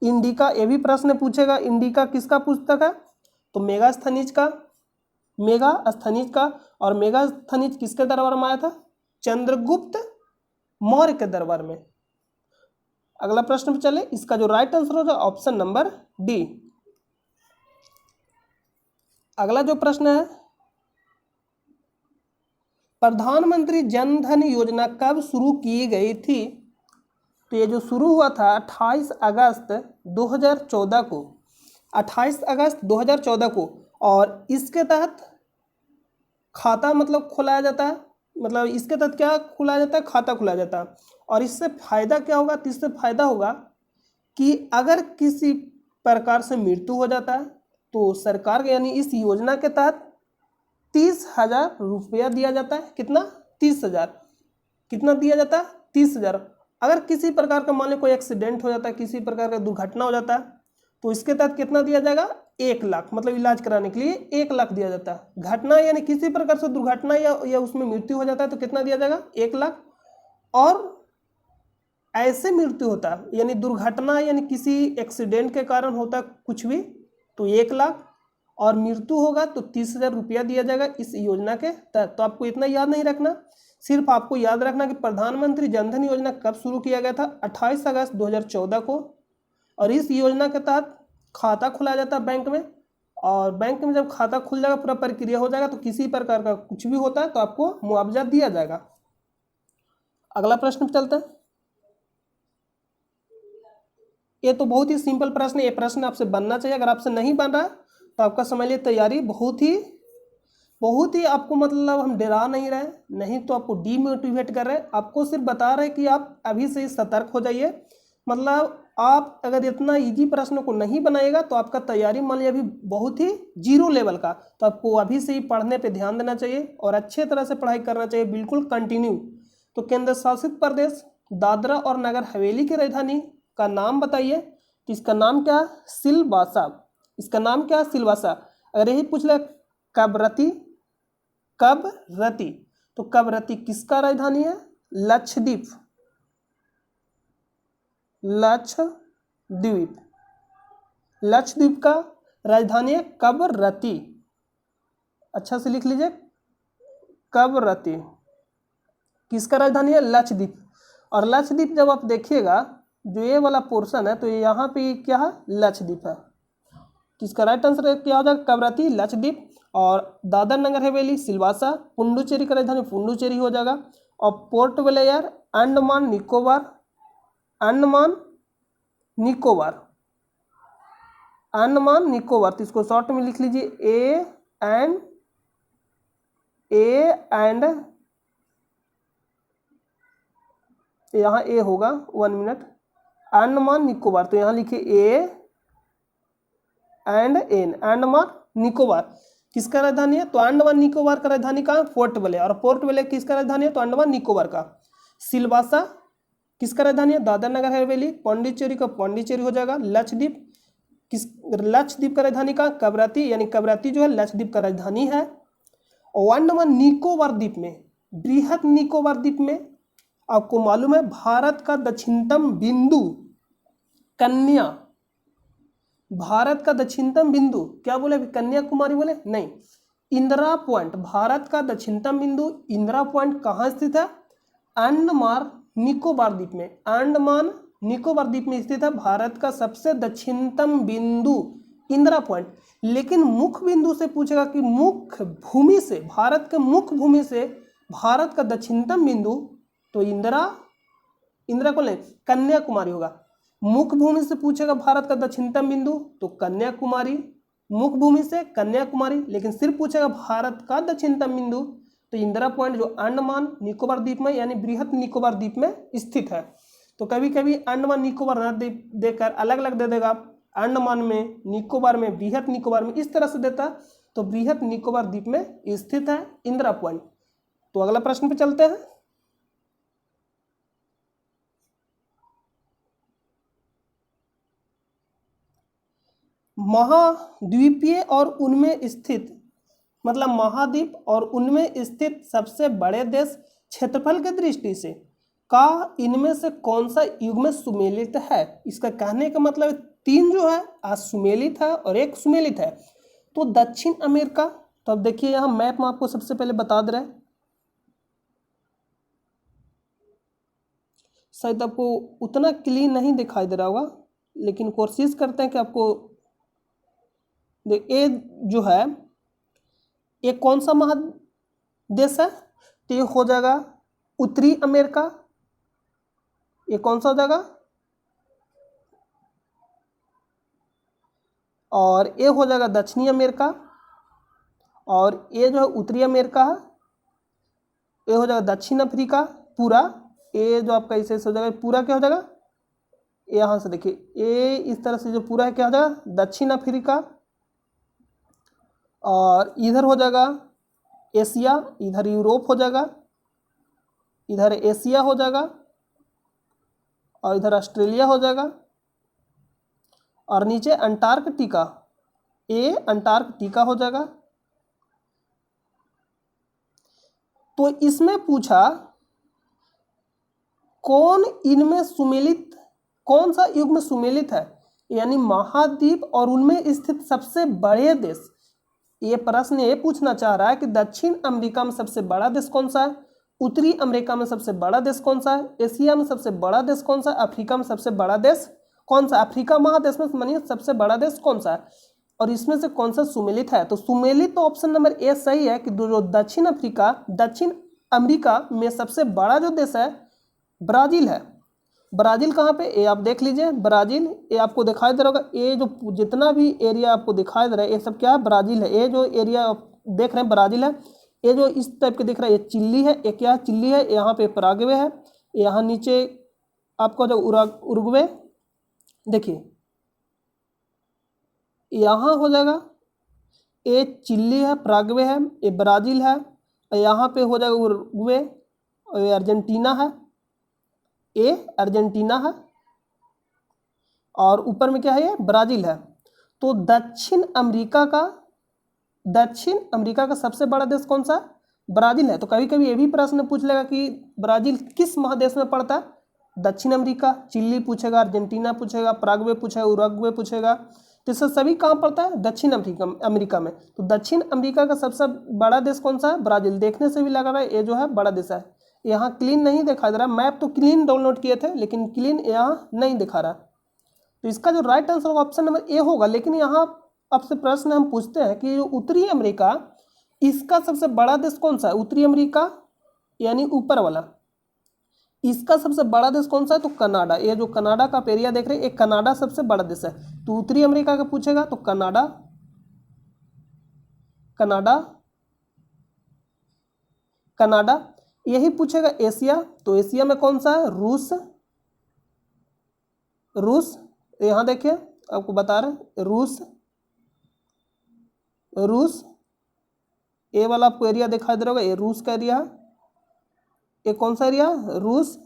इंडिका, ये भी प्रश्न पूछेगा, इंडिका किसका पुस्तक है, तो मेगास्थनीज का। और मेगास्थनीज किसके दरबार में आया था, चंद्रगुप्त मौर्य के दरबार में। अगला प्रश्न पे चले, इसका जो राइट आंसर होगा ऑप्शन नंबर डी। अगला जो प्रश्न है, प्रधानमंत्री जन धन योजना कब शुरू की गई थी, तो ये जो शुरू हुआ था 28 अगस्त 2014 को, 28 अगस्त 2014 को। और इसके तहत खाता मतलब खुलाया जाता है, मतलब इसके तहत क्या खुलाया जाता है, खाता खुलाया जाता है। और इससे फायदा क्या होगा, तो इससे फायदा होगा कि अगर किसी प्रकार से मृत्यु हो जाता है तो सरकार यानी इस योजना के तहत 30,000 रुपया दिया जाता है। कितना, 30,000। कितना दिया जाता है, 30,000। अगर किसी प्रकार का मान लो कोई एक्सीडेंट हो जाता है, किसी प्रकार का दुर्घटना हो जाता है, तो इसके तहत कितना दिया जाएगा, 1 लाख, मतलब इलाज कराने के लिए 1 लाख दिया जाता है। घटना यानी किसी प्रकार से दुर्घटना या उसमें मृत्यु हो जाता है तो कितना दिया जाएगा, 1 लाख। और ऐसे मृत्यु होता है यानी दुर्घटना यानी किसी एक्सीडेंट के कारण होता है कुछ भी, तो 1 लाख। और मृत्यु होगा तो 30,000 रुपया दिया जाएगा इस योजना के तहत। तो आपको इतना याद नहीं रखना, सिर्फ आपको याद रखना कि प्रधानमंत्री जनधन योजना कब शुरू किया गया था, 28 अगस्त 2014 को। और इस योजना के तहत खाता खुलाया जाता है बैंक में। और बैंक में जब खाता खुल जाएगा, पूरा प्रक्रिया हो जाएगा, तो किसी प्रकार का कुछ भी होता है तो आपको मुआवजा दिया जाएगा। अगला प्रश्न पे चलते हैं। ये तो बहुत ही सिंपल प्रश्न है, ये प्रश्न आपसे बनना चाहिए। अगर आपसे नहीं बन रहा तो आपका समझ लिए तैयारी बहुत ही आपको, मतलब हम डरा नहीं रहे, नहीं तो आपको डीमोटिवेट कर रहे हैं, आपको सिर्फ बता रहे हैं कि आप अभी से सतर्क हो जाइए। मतलब आप अगर इतना इजी प्रश्नों को नहीं बनाएगा तो आपका तैयारी मान लीजिए अभी बहुत ही 0 लेवल का, तो आपको अभी से ही पढ़ने पे ध्यान देना चाहिए और अच्छे तरह से पढ़ाई करना चाहिए, बिल्कुल कंटिन्यू। तो केंद्र शासित प्रदेश दादरा और नगर हवेली की राजधानी का नाम बताइए, तो इसका नाम क्या, सिलवासा। इसका नाम क्या, सिलवासा। अगर यही पूछ ले कबरती, तो कबरती किसका राजधानी है, लक्षद्वीप। लक्षद्वीप का राजधानी है कबरती, अच्छा से लिख लीजिए, कबरती किसका राजधानी है, लक्षद्वीप। और लक्षद्वीप जब आप देखिएगा जो ये वाला पोर्शन है तो यहाँ पे क्या है, लक्षद्वीप है। तो इसका राइट आंसर क्या हो जाएगा, कवरत्ती, लक्षद्वीप और दादर नगर हवेली, सिलवासा, पुडुचेरी का राजधानी पुडुचेरी हो जाएगा। और पोर्ट ब्लेयर अंडमान निकोबार, अंडमान निकोबार, अंडमान निकोबार, तो इसको शॉर्ट में लिख लीजिए ए एंड यहाँ ए होगा, 1 मिनट, अंडमान निकोबार, तो यहाँ लिखिए A and N, Andaman Nicobar किसका राजधानी है, तो अंडमान निकोबार का राजधानी कहाँ, पोर्ट ब्लेयर, और पोर्ट ब्लेयर किसका राजधानी है, तो अंडमान निकोबार का। सिलवासा किसका राजधानी है, दादर नगर हवेली, पांडिचेरी का पांडिचेरी हो जाएगा। लक्षद्वीप लक्षद्वीप का राजधानी कहाँ, कवरत्ती, यानी कवरत्ती जो है लक्षद्वीप का राजधानी है। और अंडमान निकोबार द्वीप में, बृहद निकोबार द्वीप में आपको मालूम है भारत का दक्षिणतम बिंदु कन्या, भारत का दक्षिणतम बिंदु क्या बोले, कन्याकुमारी बोले नहीं, इंदिरा पॉइंट, भारत का दक्षिणतम बिंदु इंदिरा पॉइंट कहाँ स्थित है, अंडमान निकोबार द्वीप में, अंडमान निकोबार द्वीप में स्थित है भारत का सबसे दक्षिणतम बिंदु इंदिरा पॉइंट। लेकिन मुख्य बिंदु से पूछेगा कि मुख्य भूमि से, भारत के मुख्य भूमि से भारत का दक्षिणतम बिंदु, तो इंदिरा को नहीं, कन्याकुमारी होगा। मुख्य भूमि से पूछेगा भारत का दक्षिणतम बिंदु, तो कन्याकुमारी, मुख्य भूमि से कन्याकुमारी। लेकिन सिर्फ पूछेगा भारत का दक्षिणतम बिंदु, तो इंदिरा पॉइंट जो अंडमान निकोबार द्वीप में यानी बृहद निकोबार द्वीप में स्थित है। तो कभी कभी अंडमान निकोबार न देकर अलग अलग दे देगा, अंडमान में, निकोबार में, बृहद निकोबार में, इस तरह से देता, तो बृहद निकोबार द्वीप में स्थित है इंदिरा पॉइंट। तो अगला प्रश्न पे चलते हैं। महाद्वीपीय और उनमें स्थित, मतलब महाद्वीप और उनमें स्थित सबसे बड़े देश क्षेत्रफल की दृष्टि से का इनमें से कौन सा युग में सुमेलित है। इसका कहने का मतलब 3 जो है असुमेलित है और 1 सुमेलित है। तो दक्षिण अमेरिका, तो अब देखिए यहाँ मैप में आपको सबसे पहले बता दे रहे हैं, शायद आपको उतना क्लीन नहीं दिखाई दे रहा होगा, लेकिन कोशिश करते हैं कि आपको ये जो है ये कौन सा महादेश है, तो ये हो जाएगा उत्तरी अमेरिका। ये कौन सा हो जाएगा, और ये हो जाएगा दक्षिणी अमेरिका, और ये जो है उत्तरी अमेरिका है, ये हो जाएगा दक्षिण अफ्रीका पूरा, ये जो आपका इसे हो जाएगा पूरा क्या हो जाएगा, यहाँ से देखिए ये इस तरह से जो पूरा है क्या हो जाएगा दक्षिण अफ्रीका, और इधर हो जाएगा एशिया, इधर यूरोप हो जाएगा, इधर एशिया हो जाएगा, और इधर ऑस्ट्रेलिया हो जाएगा, और नीचे अंटार्कटिका, ये अंटार्कटिका हो जाएगा। तो इसमें पूछा कौन इनमें सुमेलित, कौन सा युग में सुमेलित है, यानी महाद्वीप और उनमें स्थित सबसे बड़े देश। ये प्रश्न ये पूछना चाह रहा है कि दक्षिण अमेरिका में सबसे बड़ा देश कौन सा है, उत्तरी अमेरिका में सबसे बड़ा देश कौन सा है, एशिया में सबसे बड़ा देश कौन सा है, अफ्रीका में सबसे बड़ा देश कौन सा, अफ्रीका महादेश में मानिए सबसे बड़ा देश कौन सा है, और इसमें से कौन सा सुमेलित है। तो सुमेलित तो ऑप्शन नंबर ए सही है कि जो दक्षिण अमेरिका में सबसे बड़ा जो देश है ब्राजील है। ब्राजील कहाँ पे, ये आप देख लीजिए ब्राजील, ये आपको दिखाई दे रहा होगा, ये जो जितना भी एरिया आपको दिखाई दे रहा है ये सब क्या है, ब्राजील है। ये जो एरिया आप देख रहे हैं ब्राजील है, ये जो इस टाइप के दिख रहा है ये चिल्ली है, ये क्या है चिल्ली है, यहाँ पे पराग्वे है, यहाँ नीचे आपको जो उरुग्वे देखिए यहाँ हो जाएगा, ये चिल्ली है, पराग्वे है, ये ब्राजील है, यहाँ पे हो जाएगा उरुग्वे, और ये अर्जेंटीना है, ये अर्जेंटीना है, और ऊपर में क्या है ये ब्राजील है। तो दक्षिण अमेरिका का सबसे बड़ा देश कौन सा है, ब्राजील है। तो कभी कभी ये भी प्रश्न पूछ लेगा कि ब्राजील किस महादेश में पड़ता है, दक्षिण अमेरिका, चिल्ली पूछेगा, अर्जेंटीना पूछेगा, पराग्वे पूछेगा, उरुग्वे पूछेगा, तो इससे सभी कहाँ पड़ता है, दक्षिण अमेरिका में। तो दक्षिण अमेरिका का सबसे बड़ा देश कौन सा है, ब्राजील। देखने से भी लग रहा है ये जो है बड़ा देश है। यहाँ क्लीन नहीं दिखा दे रहा, मैप तो क्लीन डाउनलोड किए थे लेकिन क्लीन यहाँ नहीं दिखा रहा। तो इसका जो राइट आंसर होगा ऑप्शन नंबर ए होगा, लेकिन यहाँ आपसे प्रश्न हम पूछते हैं कि जो उत्तरी अमेरिका, इसका सबसे बड़ा देश कौन सा है? उत्तरी अमेरिका यानी ऊपर वाला, इसका सबसे बड़ा देश कौन सा है? तो कनाडा। ये जो कनाडा का एरिया देख रहे हैं, एक कनाडा सबसे बड़ा देश है। तो उत्तरी अमेरिका का पूछेगा तो कनाडा, कनाडा, कनाडा। यही पूछेगा एशिया, तो एशिया में कौन सा है? रूस, रूस। यहां देखिए आपको बता रहे हैं, रूस, रूस। ए वाला आपको एरिया दिखाई दे रहा होगा, ये रूस का एरिया है। ये कौन सा एरिया? रूस।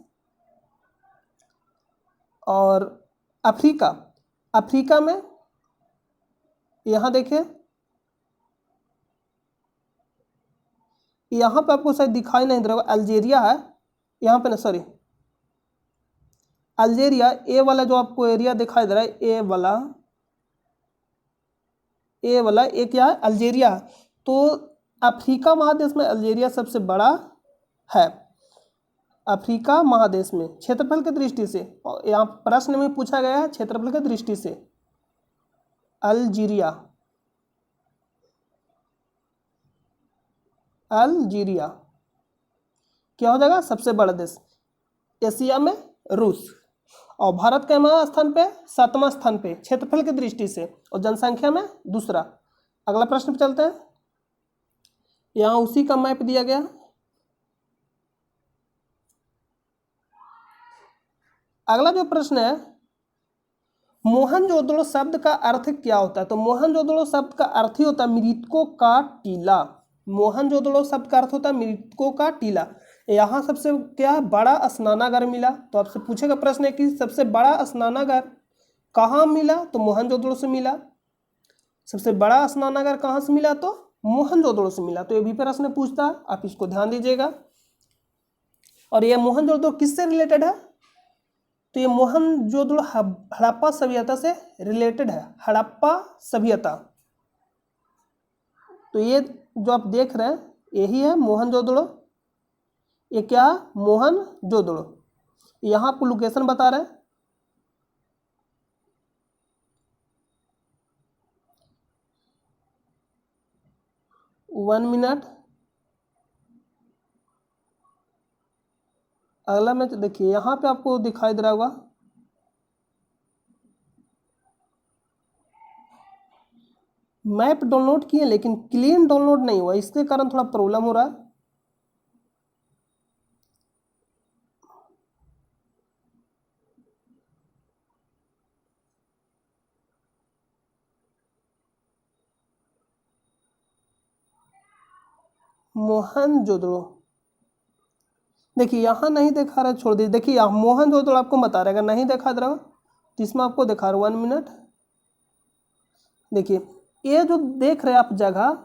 और अफ्रीका, अफ्रीका में यहां देखिए, यहां पे आपको शायद दिखाई नहीं दे रहा होगा, अल्जीरिया है यहां पे ना, सॉरी, अल्जीरिया। ए वाला जो आपको एरिया दिखाई दे रहा है, ए वाला, ए वाला ए क्या है? अल्जीरिया। तो अफ्रीका महादेश में अल्जीरिया सबसे बड़ा है, अफ्रीका महादेश में क्षेत्रफल की दृष्टि से। और यहाँ प्रश्न में पूछा गया है क्षेत्रफल की दृष्टि से, अल्जीरिया, अल्जीरिया क्या हो जाएगा? सबसे बड़ा देश। एशिया में रूस। और भारत के स्थान पे 7वां स्थान पे क्षेत्रफल की दृष्टि से, और जनसंख्या में दूसरा। अगला प्रश्न पे चलते हैं। यहाँ उसी का मैप दिया गया। अगला जो प्रश्न है, मोहनजोदड़ो शब्द का अर्थ क्या होता है? तो मोहनजोदड़ो शब्द का अर्थ ही होता है मृतकों का टीला। मोहनजोदड़ो शब्द का अर्थ होता है मृतकों का टीला। यहाँ सबसे क्या बड़ा स्नानागार मिला, तो आपसे पूछेगा प्रश्न है कि सबसे बड़ा स्नानागार कहाँ मिला? तो मोहनजोदड़ो से मिला। सबसे बड़ा स्नानागार कहाँ से मिला? तो मोहनजोदड़ो से मिला। तो ये भी प्रश्न पूछता है, आप इसको ध्यान दीजिएगा। और ये मोहनजोदड़ो किससे रिलेटेड है? तो ये मोहनजोदड़ो हड़प्पा सभ्यता से रिलेटेड है, हड़प्पा सभ्यता। तो ये जो आप देख रहे हैं यही है मोहनजोदड़ो। ये क्या? मोहनजोदड़ो। यहाँ आपको लोकेशन बता रहे हैं। One minute. अगला मैच देखिए, यहाँ पे आपको दिखाई दे रहा होगा, मैप डाउनलोड किए लेकिन क्लीन डाउनलोड नहीं हुआ, इसके कारण थोड़ा प्रॉब्लम हो रहा है। मोहनजोदड़ो देखिए यहाँ नहीं दिखा रहा, छोड़ दीजिए। देखिए यहाँ मोहनजोदड़ो आपको बता रहेगा, नहीं दिखा दे रहा तो इसमें आपको दिखा रहा। 1 मिनट। देखिए ये जो देख रहे हैं आप जगह,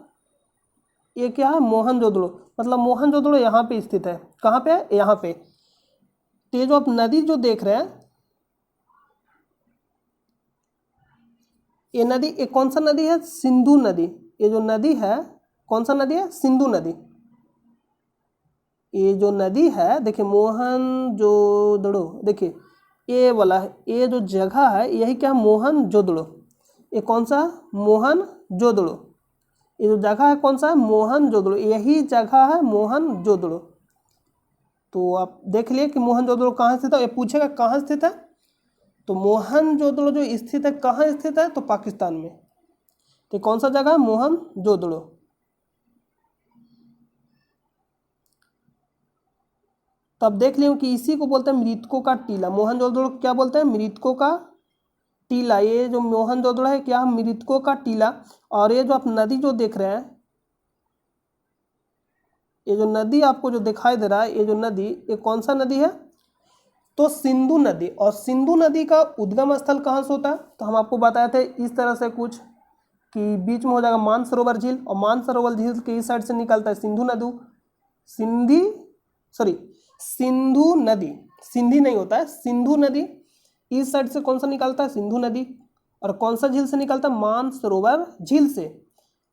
ये क्या है? मोहनजोदड़ो। मतलब मोहनजोदड़ो यहाँ पे स्थित है। कहाँ पे है? यहाँ पे। तो ये जो आप नदी जो देख रहे हैं, ये नदी, ये कौन सा नदी है? सिंधु नदी। ये जो नदी है कौन सा नदी है? सिंधु नदी। ये जो नदी है देखिए मोहनजोदड़ो, देखिए ये वाला है, ये जो जगह है यही क्या? मोहनजोदड़ो। ये कौन सा? मोहनजोदड़ो। ये जो जगह है कौन सा है? मोहनजोदड़ो। यही जगह है मोहनजोदड़ो। तो आप देख लिए कि मोहनजोदड़ो कहाँ स्थित है। ये पूछेगा कहाँ स्थित है, तो मोहनजोदड़ो जो स्थित है कहाँ स्थित है? तो पाकिस्तान में। तो कौन सा जगह है? मोहनजोदड़ो। तो अब देख लियो कि इसी को बोलते हैं मृतकों का टीला। मोहनजोदड़ो क्या बोलते हैं? मृतकों का टीला। ये जो मोहनजोदड़ो है क्या? मृतकों का टीला। और ये जो आप नदी जो देख रहे हैं, ये जो नदी आपको जो दिखाई दे रहा है, ये जो नदी, ये कौन सा नदी है? तो सिंधु नदी। और सिंधु नदी का उद्गम स्थल कहाँ से होता है? तो हम आपको बताए थे इस तरह से कुछ कि बीच में हो जाएगा मानसरोवर झील, और मानसरोवर झील के इस साइड से निकलता है सिंधु नदी, सिंधु नदी, सिंधी नहीं होता है, सिंधु नदी। इस साइड से कौन सा निकलता है? सिंधु नदी। और कौन सा झील से निकलता है? मानसरोवर झील से।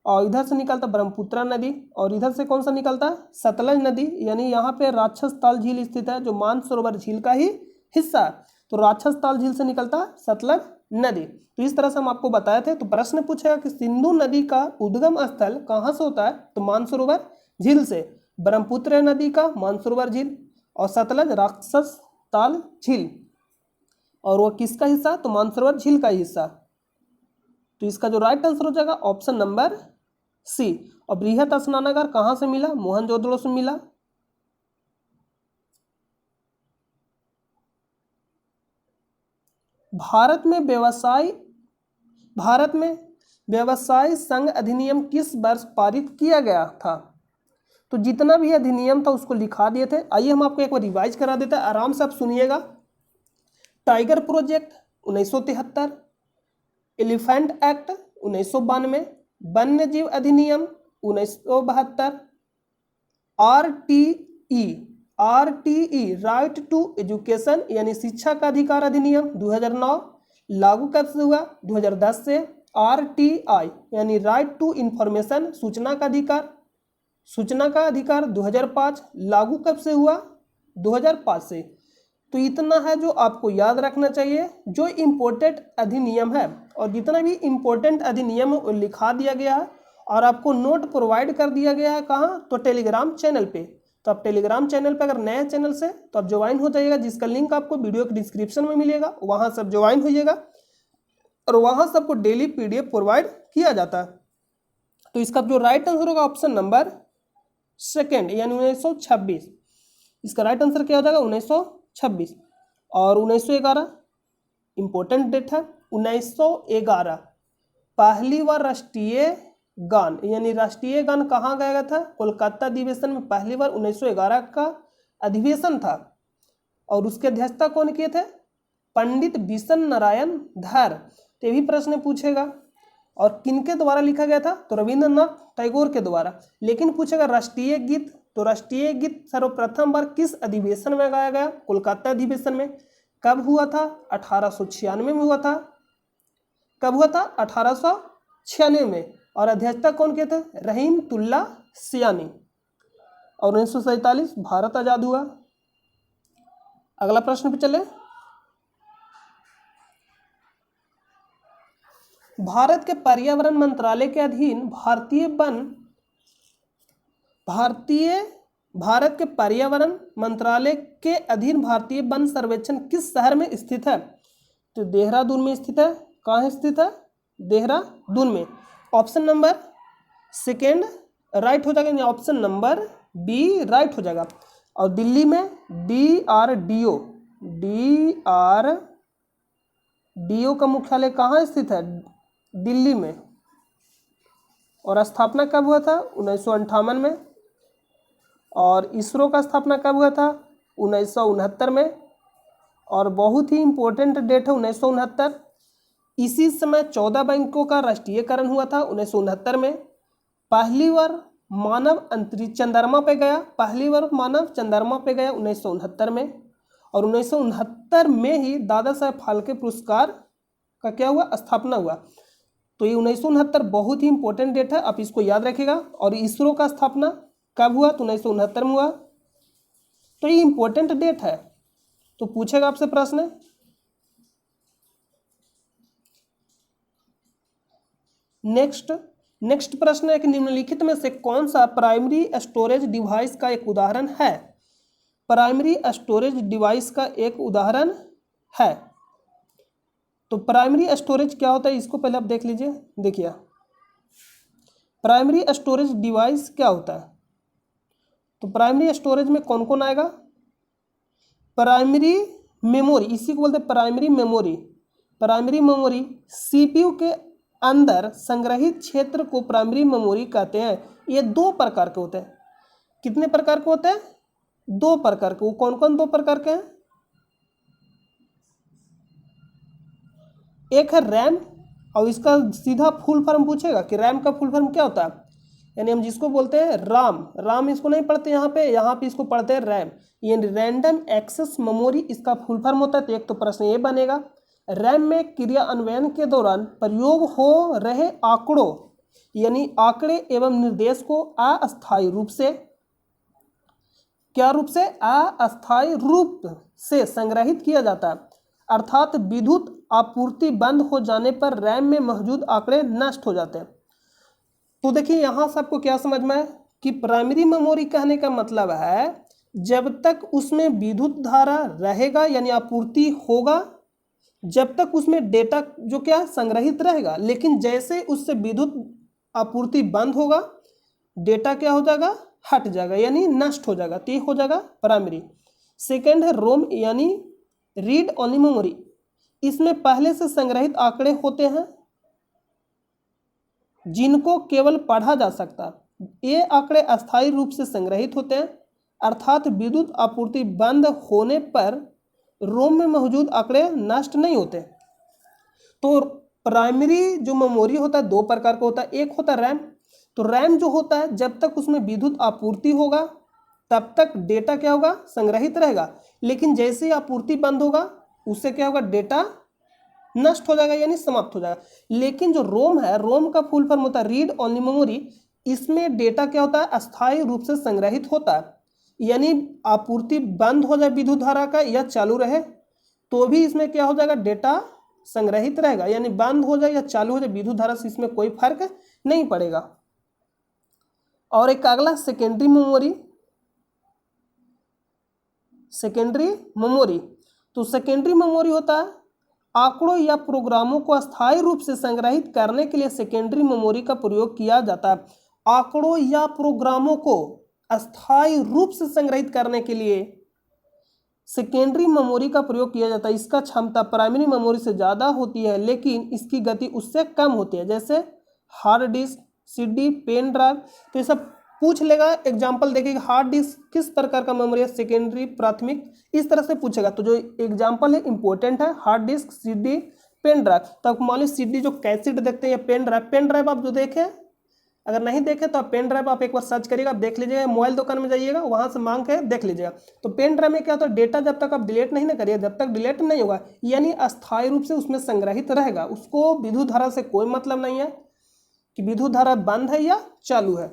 और इधर से निकलता ब्रह्मपुत्रा नदी। और इधर से कौन सा निकलता है? सतलज नदी। यानी यहाँ पे राक्षस ताल झील स्थित है, जो मानसरोवर झील का ही हिस्सा है। तो राक्षस ताल झील से निकलता है सतलज नदी। तो इस तरह से हम आपको बताए थे। तो प्रश्न पूछेगा कि सिंधु नदी का उद्गम स्थल कहाँ से होता है, तो मानसरोवर झील से। ब्रह्मपुत्र नदी का मानसरोवर झील, और सतलज राक्षस ताल झील, और वो किसका हिस्सा, तो मानसरोवर झील का हिस्सा। तो इसका जो राइट आंसर हो जाएगा ऑप्शन नंबर सी। और बृहत स्नानागार कहाँ से मिला, मोहनजोदड़ो से मिला। भारत में व्यवसाय संघ अधिनियम किस वर्ष पारित किया गया था। तो जितना भी अधिनियम था उसको लिखा दिए थे। आइए हम आपको एक बार रिवाइज करा देते हैं, आराम से आप सुनिएगा। टाइगर प्रोजेक्ट 1973, एलिफेंट एक्ट 1992, वन्य जीव अधिनियम 1972, आरटीई राइट टू एजुकेशन यानी शिक्षा का अधिकार अधिनियम 2009 लागू कब से हुआ, 2010 से। आरटीआई यानी राइट टू इंफॉर्मेशन सूचना का अधिकार 2005 लागू कब से हुआ, 2005 से। तो इतना है जो आपको याद रखना चाहिए जो इम्पोर्टेंट अधिनियम है, और जितना भी इम्पोर्टेंट अधिनियम है वो लिखा दिया गया है और आपको नोट प्रोवाइड कर दिया गया है। कहाँ, तो टेलीग्राम चैनल पे। तो आप टेलीग्राम चैनल पे अगर नए चैनल से तो आप ज्वाइन हो जाइएगा, जिसका लिंक आपको वीडियो के डिस्क्रिप्शन में मिलेगा, वहाँ सब ज्वाइन होइएगा और वहाँ सबको डेली PDF प्रोवाइड किया जाता है। तो इसका जो राइट आंसर होगा ऑप्शन नंबर सेकेंड यानी 1926। इसका राइट आंसर क्या हो जाएगा 1926। और 1911 इंपॉर्टेंट डेट है। 1911 पहली बार राष्ट्रीय गान यानी राष्ट्रीय गान कहाँ गाया गया था, कोलकाता अधिवेशन में पहली बार 1911 का अधिवेशन था। और उसके अध्यक्षता कौन किए थे, पंडित बिशन नारायण धर। तो भी प्रश्न पूछेगा। और किनके द्वारा लिखा गया था, तो रविंद्रनाथ टैगोर के द्वारा। लेकिन पूछेगा राष्ट्रीय गीत, तो राष्ट्रीय गीत सर्वप्रथम बार किस अधिवेशन में गाया गया, कोलकाता अधिवेशन में। कब हुआ था, 1896 में हुआ था। कब हुआ था, 1896 में। और अध्यक्षता कौन किए थे, रहीमतुल्ला सियानी। और 1947 भारत आजाद हुआ। अगला प्रश्न पे चले। भारत के पर्यावरण मंत्रालय के अधीन भारत के पर्यावरण मंत्रालय के अधीन भारतीय वन सर्वेक्षण किस शहर में स्थित है, तो देहरादून में स्थित है। कहाँ स्थित है, देहरादून में। ऑप्शन नंबर सेकेंड राइट हो जाएगा, ऑप्शन नंबर बी राइट हो जाएगा। और दिल्ली में DRDO का मुख्यालय कहाँ स्थित है, दिल्ली में। और स्थापना कब हुआ था, 1958 में। और इसरो का स्थापना कब हुआ था, 1969 में। और बहुत ही इंपॉर्टेंट डेट है 1969। इसी समय 14 बैंकों का राष्ट्रीयकरण हुआ था 1969 में। पहली बार मानव अंतरिक्ष चंद्रमा पे गया, 1969 में। और 1969 में ही दादा साहेब फाल्के पुरस्कार का क्या हुआ, स्थापना हुआ। तो ये 1969 बहुत ही इंपॉर्टेंट डेट है, आप इसको याद रखिएगा। और इसरो का स्थापना कब हुआ, तो 1969 में हुआ। तो ये इंपॉर्टेंट डेट है, तो पूछेगा आपसे प्रश्न। नेक्स्ट प्रश्न है कि निम्नलिखित में से कौन सा प्राइमरी स्टोरेज डिवाइस का एक उदाहरण है। प्राइमरी स्टोरेज डिवाइस का एक उदाहरण है। तो प्राइमरी स्टोरेज क्या होता है, इसको पहले आप देख लीजिए। देखिए प्राइमरी स्टोरेज डिवाइस क्या होता है। तो प्राइमरी स्टोरेज में कौन कौन आएगा, प्राइमरी मेमोरी, इसी को बोलते हैं primary memory. Primary memory CPU के अंदर संग्रहित क्षेत्र को प्राइमरी मेमोरी कहते हैं। ये 2 प्रकार के होते हैं। कितने प्रकार के होते हैं, 2 प्रकार के। वो कौन कौन 2 प्रकार के हैं, एक है रैम, और इसका सीधा फुल फॉर्म पूछेगा कि रैम का फुल फॉर्म क्या होता है, यानी हम जिसको बोलते हैं राम इसको नहीं पढ़ते यहाँ पे इसको पढ़ते हैं रैम, ये रैंडम एक्सेस मेमोरी इसका फुल फॉर्म होता है। तो एक तो प्रश्न ये बनेगा, रैम में क्रियान्वयन के दौरान प्रयोग हो रहे आंकड़ों यानी आंकड़े एवं निर्देश को अस्थायी रूप से, क्या रूप से, अस्थायी रूप से संग्रहित किया जाता है। अर्थात विद्युत आपूर्ति बंद हो जाने पर रैम में मौजूद आंकड़े नष्ट हो जाते हैं। तो देखिए यहाँ से आपको क्या समझ में है कि प्राइमरी मेमोरी कहने का मतलब है जब तक उसमें विद्युत धारा रहेगा यानी आपूर्ति होगा, जब तक उसमें डेटा जो क्या संग्रहित रहेगा, लेकिन जैसे उससे विद्युत आपूर्ति बंद होगा डेटा क्या हो जाएगा, हट जाएगा यानी नष्ट हो जाएगा। तो ये हो जाएगा प्राइमरी। सेकेंड है रोम यानी रीड ओनली मेमोरी। इसमें पहले से संग्रहित आंकड़े होते हैं जिनको केवल पढ़ा जा सकता। ये आंकड़े अस्थायी रूप से संग्रहित होते हैं, अर्थात विद्युत आपूर्ति बंद होने पर रोम में मौजूद आंकड़े नष्ट नहीं होते। तो प्राइमरी जो मेमोरी होता है दो प्रकार का होता है, एक होता है रैम। तो रैम जो होता है जब तक उसमें विद्युत आपूर्ति होगा तब तक डेटा क्या होगा, संग्रहित रहेगा, लेकिन जैसे ही आपूर्ति बंद होगा उससे क्या होगा, डेटा नष्ट हो जाएगा यानी समाप्त हो जाएगा। लेकिन जो रोम है, रोम का फुल फॉर्म होता है रीड ओनली मेमोरी। इसमें डेटा क्या होता है, अस्थायी रूप से संग्रहित होता है, यानी आपूर्ति बंद हो जाए विद्युत धारा का या चालू रहे तो भी इसमें क्या हो जाएगा, डेटा संग्रहित रहेगा, यानी बंद हो जाए या चालू हो जाए विद्युत धारा से इसमें कोई फर्क नहीं पड़ेगा। और एक अगला सेकेंडरी मेमोरी। सेकेंडरी मेमोरी, तो सेकेंडरी मेमोरी होता है आंकड़ों या प्रोग्रामों को अस्थायी रूप से संग्रहित करने के लिए सेकेंडरी मेमोरी का प्रयोग किया जाता है। आंकड़ों या प्रोग्रामों को अस्थायी रूप से संग्रहित करने के लिए सेकेंडरी मेमोरी का प्रयोग किया जाता है। इसका क्षमता प्राइमरी मेमोरी से ज़्यादा होती है लेकिन इसकी गति उससे कम होती है, जैसे hard disk, CD, pen drive. तो ये सब पूछ लेगा, एग्जाम्पल देखेगा हार्ड डिस्क किस प्रकार का मेमोरी है, सेकेंडरी, प्राथमिक, इस तरह से पूछेगा। तो जो एग्जाम्पल है इंपॉर्टेंट है, hard disk, CD, pen drive. तो आप मान लो सीडी जो कैसेट देखते हैं या पेन ड्राइव, पेन ड्राइव आप जो देखें, अगर नहीं देखे तो आप पेन ड्राइव आप एक बार सर्च करिएगा, आप देख लीजिएगा, मोबाइल दुकान में जाइएगा वहां से मांग के देख लीजिएगा। तो पेन ड्राइव में क्या होता है, डेटा जब तक आप डिलीट नहीं ना करिए, जब तक डिलीट नहीं होगा यानी अस्थायी रूप से उसमें संग्रहित रहेगा, उसको विद्युत धारा से कोई मतलब नहीं है कि विद्युत धारा बंद है या चालू है।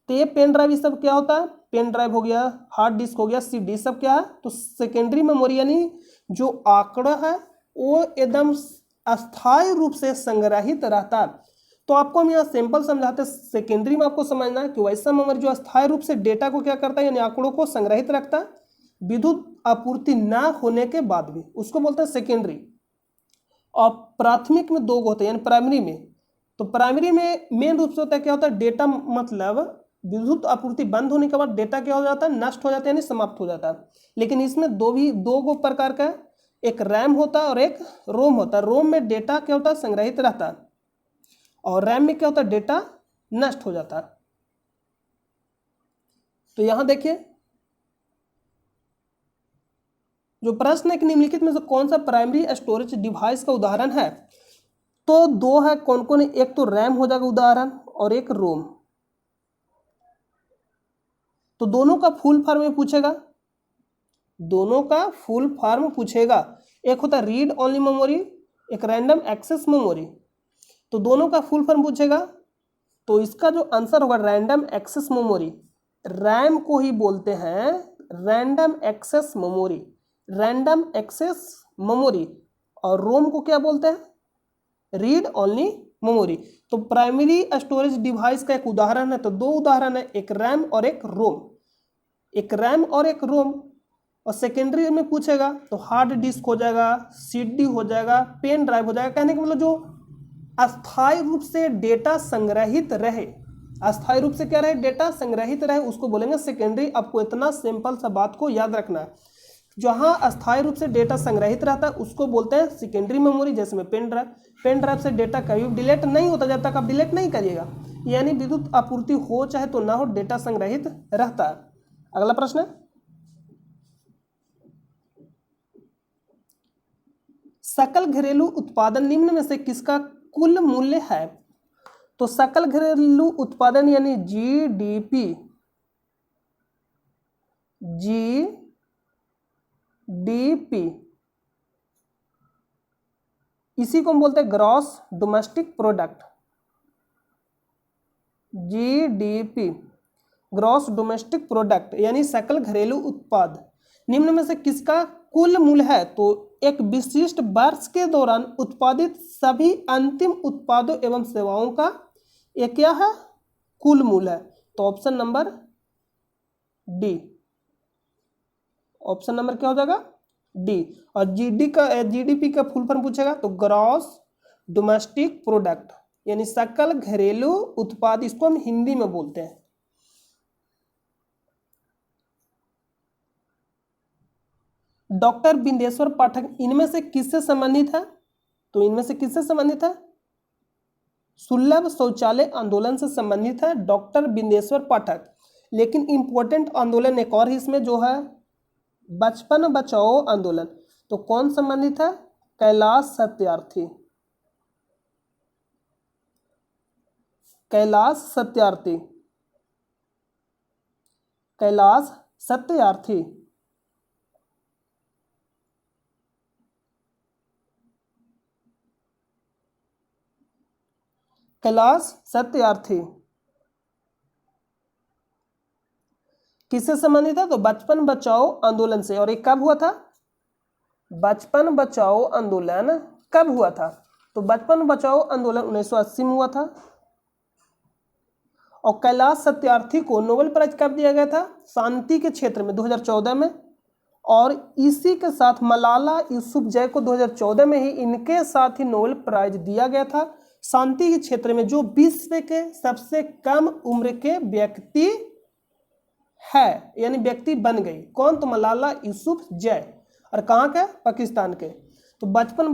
तो ये पेन ड्राइव ये सब क्या होता है, पेन ड्राइव हो गया, हार्ड डिस्क हो गया, सीडी, सब क्या है, तो सेकेंडरी मेमोरी यानी जो आंकड़ा है वो एकदम अस्थायी रूप से संग्रहित रहता है। तो आपको हम यहाँ सिंपल समझाते हैं, सेकेंडरी में आपको समझना है कि वैसा मेमोरी जो अस्थायी रूप से डेटा को क्या करता है यानी आंकड़ों को संग्रहित रखता है विद्युत आपूर्ति ना होने के बाद भी, उसको बोलते हैं सेकेंडरी। और प्राथमिक में दो होते हैं यानी प्राइमरी में। तो प्राइमरी में मेन रूप से होता है क्या होता है, डेटा मतलब विद्युत आपूर्ति बंद होने के बाद डेटा क्या हो जाता है, नष्ट हो जाता है यानी समाप्त हो जाता है। लेकिन इसमें दो प्रकार का, एक रैम होता है और एक रोम होता है। रोम में डेटा क्या होता है, संग्रहित रहता है, और रैम में क्या होता है, डेटा नष्ट हो जाता है। तो यहां देखिए जो प्रश्न है कि निम्नलिखित में से कौन सा प्राइमरी स्टोरेज डिवाइस का उदाहरण है, तो दो है, कौन कौन है, एक तो रैम हो जाएगा उदाहरण और एक रोम। तो दोनों का फुल फॉर्म में पूछेगा, दोनों का फुल फॉर्म पूछेगा। एक होता है रीड ओनली मेमोरी, एक रैंडम एक्सेस मेमोरी। तो दोनों का फुल फॉर्म पूछेगा तो इसका जो आंसर होगा रैंडम एक्सेस मेमोरी। रैम को ही बोलते हैं random access memory, random access memory. और रोम को क्या बोलते हैं, रीड ओनली मेमोरी। तो प्राइमरी स्टोरेज डिवाइस का एक उदाहरण है, तो दो उदाहरण है, एक रैम और एक रोम, एक रैम और एक रोम। और सेकेंडरी में पूछेगा तो हार्ड डिस्क हो जाएगा, सीडी हो जाएगा, पेन ड्राइव हो जाएगा। कहने का मतलब जो अस्थायी रूप से डेटा संग्रहित रहे, अस्थायी रूप से क्या रहे, डेटा संग्रहित रहे, उसको बोलेंगे सेकेंडरी। आपको इतना सिंपल सा बात को याद रखना है, जहां अस्थायी रूप से डेटा संग्रहित रहता है उसको बोलते हैं सेकेंडरी मेमोरी। जैसे में पेन ड्राइव, पेन ड्राइव से डेटा कभी डिलीट नहीं होता जब तक आप डिलीट नहीं करिएगा, यानी विद्युत आपूर्ति हो चाहे तो ना हो डेटा संग्रहित रहता है। अगला प्रश्न है, सकल घरेलू उत्पादन निम्न में से किसका कुल मूल्य है। तो सकल घरेलू उत्पादन यानी जीडीपी, जीडीपी, इसी को हम बोलते हैं gross domestic product, GDP, gross domestic product यानी सकल घरेलू उत्पाद। निम्न में से किसका कुल मूल्य है, तो एक विशिष्ट वर्ष के दौरान उत्पादित सभी अंतिम उत्पादों एवं सेवाओं का एक क्या है, कुल मूल्य है। तो option number D, option number क्या हो जाएगा, डी। और जीडीपी का फुल फॉर्म पूछेगा तो ग्रॉस डोमेस्टिक प्रोडक्ट, यानी सकल घरेलू उत्पाद, इसको हम हिंदी में बोलते हैं। डॉक्टर बिंदेश्वर पाठक इनमें से किससे संबंधित है, तो इनमें से किससे संबंधित है, सुलभ शौचालय आंदोलन से संबंधित है डॉक्टर बिंदेश्वर पाठक। लेकिन इंपॉर्टेंट आंदोलन एक और इसमें जो है बचपन बचाओ आंदोलन, तो कौन संबंधित है, कैलाश सत्यार्थी, कैलाश सत्यार्थी, कैलाश सत्यार्थी। कैलाश सत्यार्थी किससे संबंधित है, तो बचपन बचाओ आंदोलन से। और ये कब हुआ था, बचपन बचाओ आंदोलन कब हुआ था, तो बचपन बचाओ आंदोलन 1980 में हुआ था। और कैलाश सत्यार्थी को नोबेल प्राइज कब दिया गया था, शांति के क्षेत्र में 2014 में। और इसी के साथ मलाला यूसुफजई को 2014 में ही इनके साथ ही नोबेल प्राइज दिया गया था शांति के क्षेत्र में, जो विश्व के सबसे कम उम्र के व्यक्ति है, यानी व्यक्ति बन गई। कौन, तो मलाला यूसुफजई। और कहाँ के, पाकिस्तान के। तो बचपन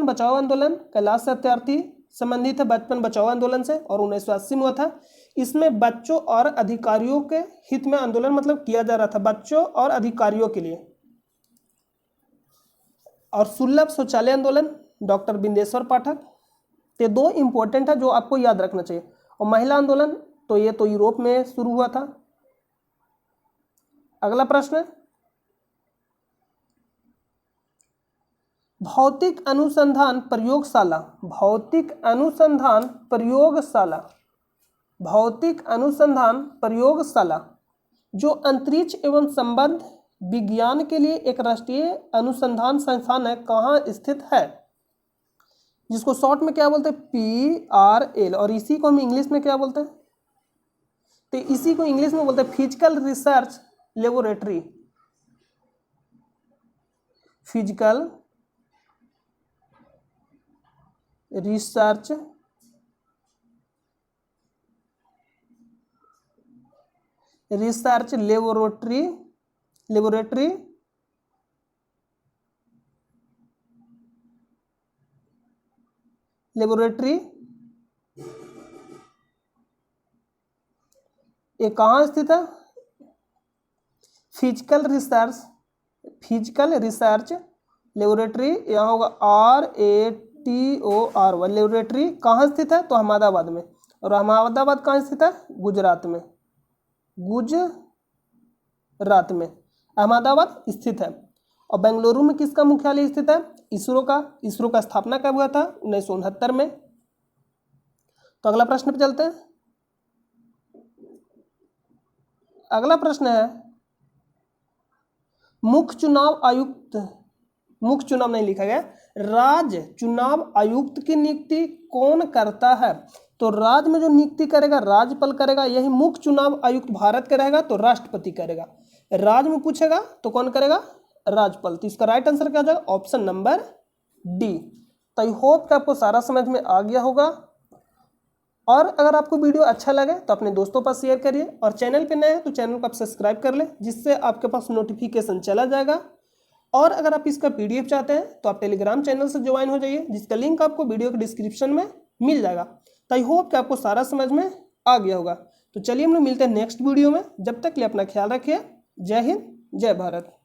बचाओ आंदोलन कैलाश सत्यार्थी संबंधित है बचपन बचाओ आंदोलन से, और 1980 में हुआ था। इसमें बच्चों और अधिकारियों के हित में आंदोलन मतलब किया जा रहा था, बच्चों और अधिकारियों के लिए। और सुलभ शौचालय आंदोलन डॉक्टर बिंदेश्वर पाठक, ये दो इंपॉर्टेंट है जो आपको याद रखना चाहिए। और महिला आंदोलन तो ये तो यूरोप में शुरू हुआ था। अगला प्रश्न, भौतिक अनुसंधान प्रयोगशाला, भौतिक अनुसंधान प्रयोगशाला, भौतिक अनुसंधान प्रयोगशाला जो अंतरिक्ष एवं संबद्ध विज्ञान के लिए एक राष्ट्रीय अनुसंधान संस्थान है, कहाँ स्थित है, जिसको शॉर्ट में क्या बोलते हैं, PRL। और इसी को हम इंग्लिश में क्या बोलते हैं, तो इसी को इंग्लिश में बोलते हैं physical research laboratory, physical research laboratory, ये कहाँ स्थित है, फिजिकल रिसर्च लेबोरेटरी, यहाँ होगा RATOR लेबोरेटरी। कहाँ स्थित है, तो अहमदाबाद में। और अहमदाबाद कहाँ स्थित है, गुजरात में, गुजरात में अहमदाबाद स्थित है। और बेंगलुरु में किसका मुख्यालय स्थित है, इसरो का। इसरो का स्थापना कब हुआ था, 1969 में। तो अगला प्रश्न पे चलते हैं। अगला प्रश्न है, मुख्य चुनाव आयुक्त, मुख्य चुनाव नहीं लिखा गया, राज्य चुनाव आयुक्त की नियुक्ति कौन करता है, तो राज्य में जो नियुक्ति करेगा राज्यपाल करेगा। यही मुख्य चुनाव आयुक्त भारत का रहेगा तो राष्ट्रपति करेगा। राज्य में पूछेगा तो कौन करेगा, राज्यपाल। तो इसका राइट आंसर क्या हो जाएगा, ऑप्शन नंबर डी। तो आई होप कि आपको सारा समझ में आ गया होगा। और अगर आपको वीडियो अच्छा लगे तो अपने दोस्तों पर शेयर करिए, और चैनल पे नए हैं तो चैनल को आप सब्सक्राइब कर लें, जिससे आपके पास नोटिफिकेशन चला जाएगा। और अगर आप इसका PDF चाहते हैं तो आप टेलीग्राम चैनल से ज्वाइन हो जाइए, जिसका लिंक आपको वीडियो के डिस्क्रिप्शन में मिल जाएगा। तो आई होप कि आपको सारा समझ में आ गया होगा। तो चलिए हम लोग मिलते हैं नेक्स्ट वीडियो में। जब तक के लिए अपना ख्याल रखिए। जय हिंद, जय भारत।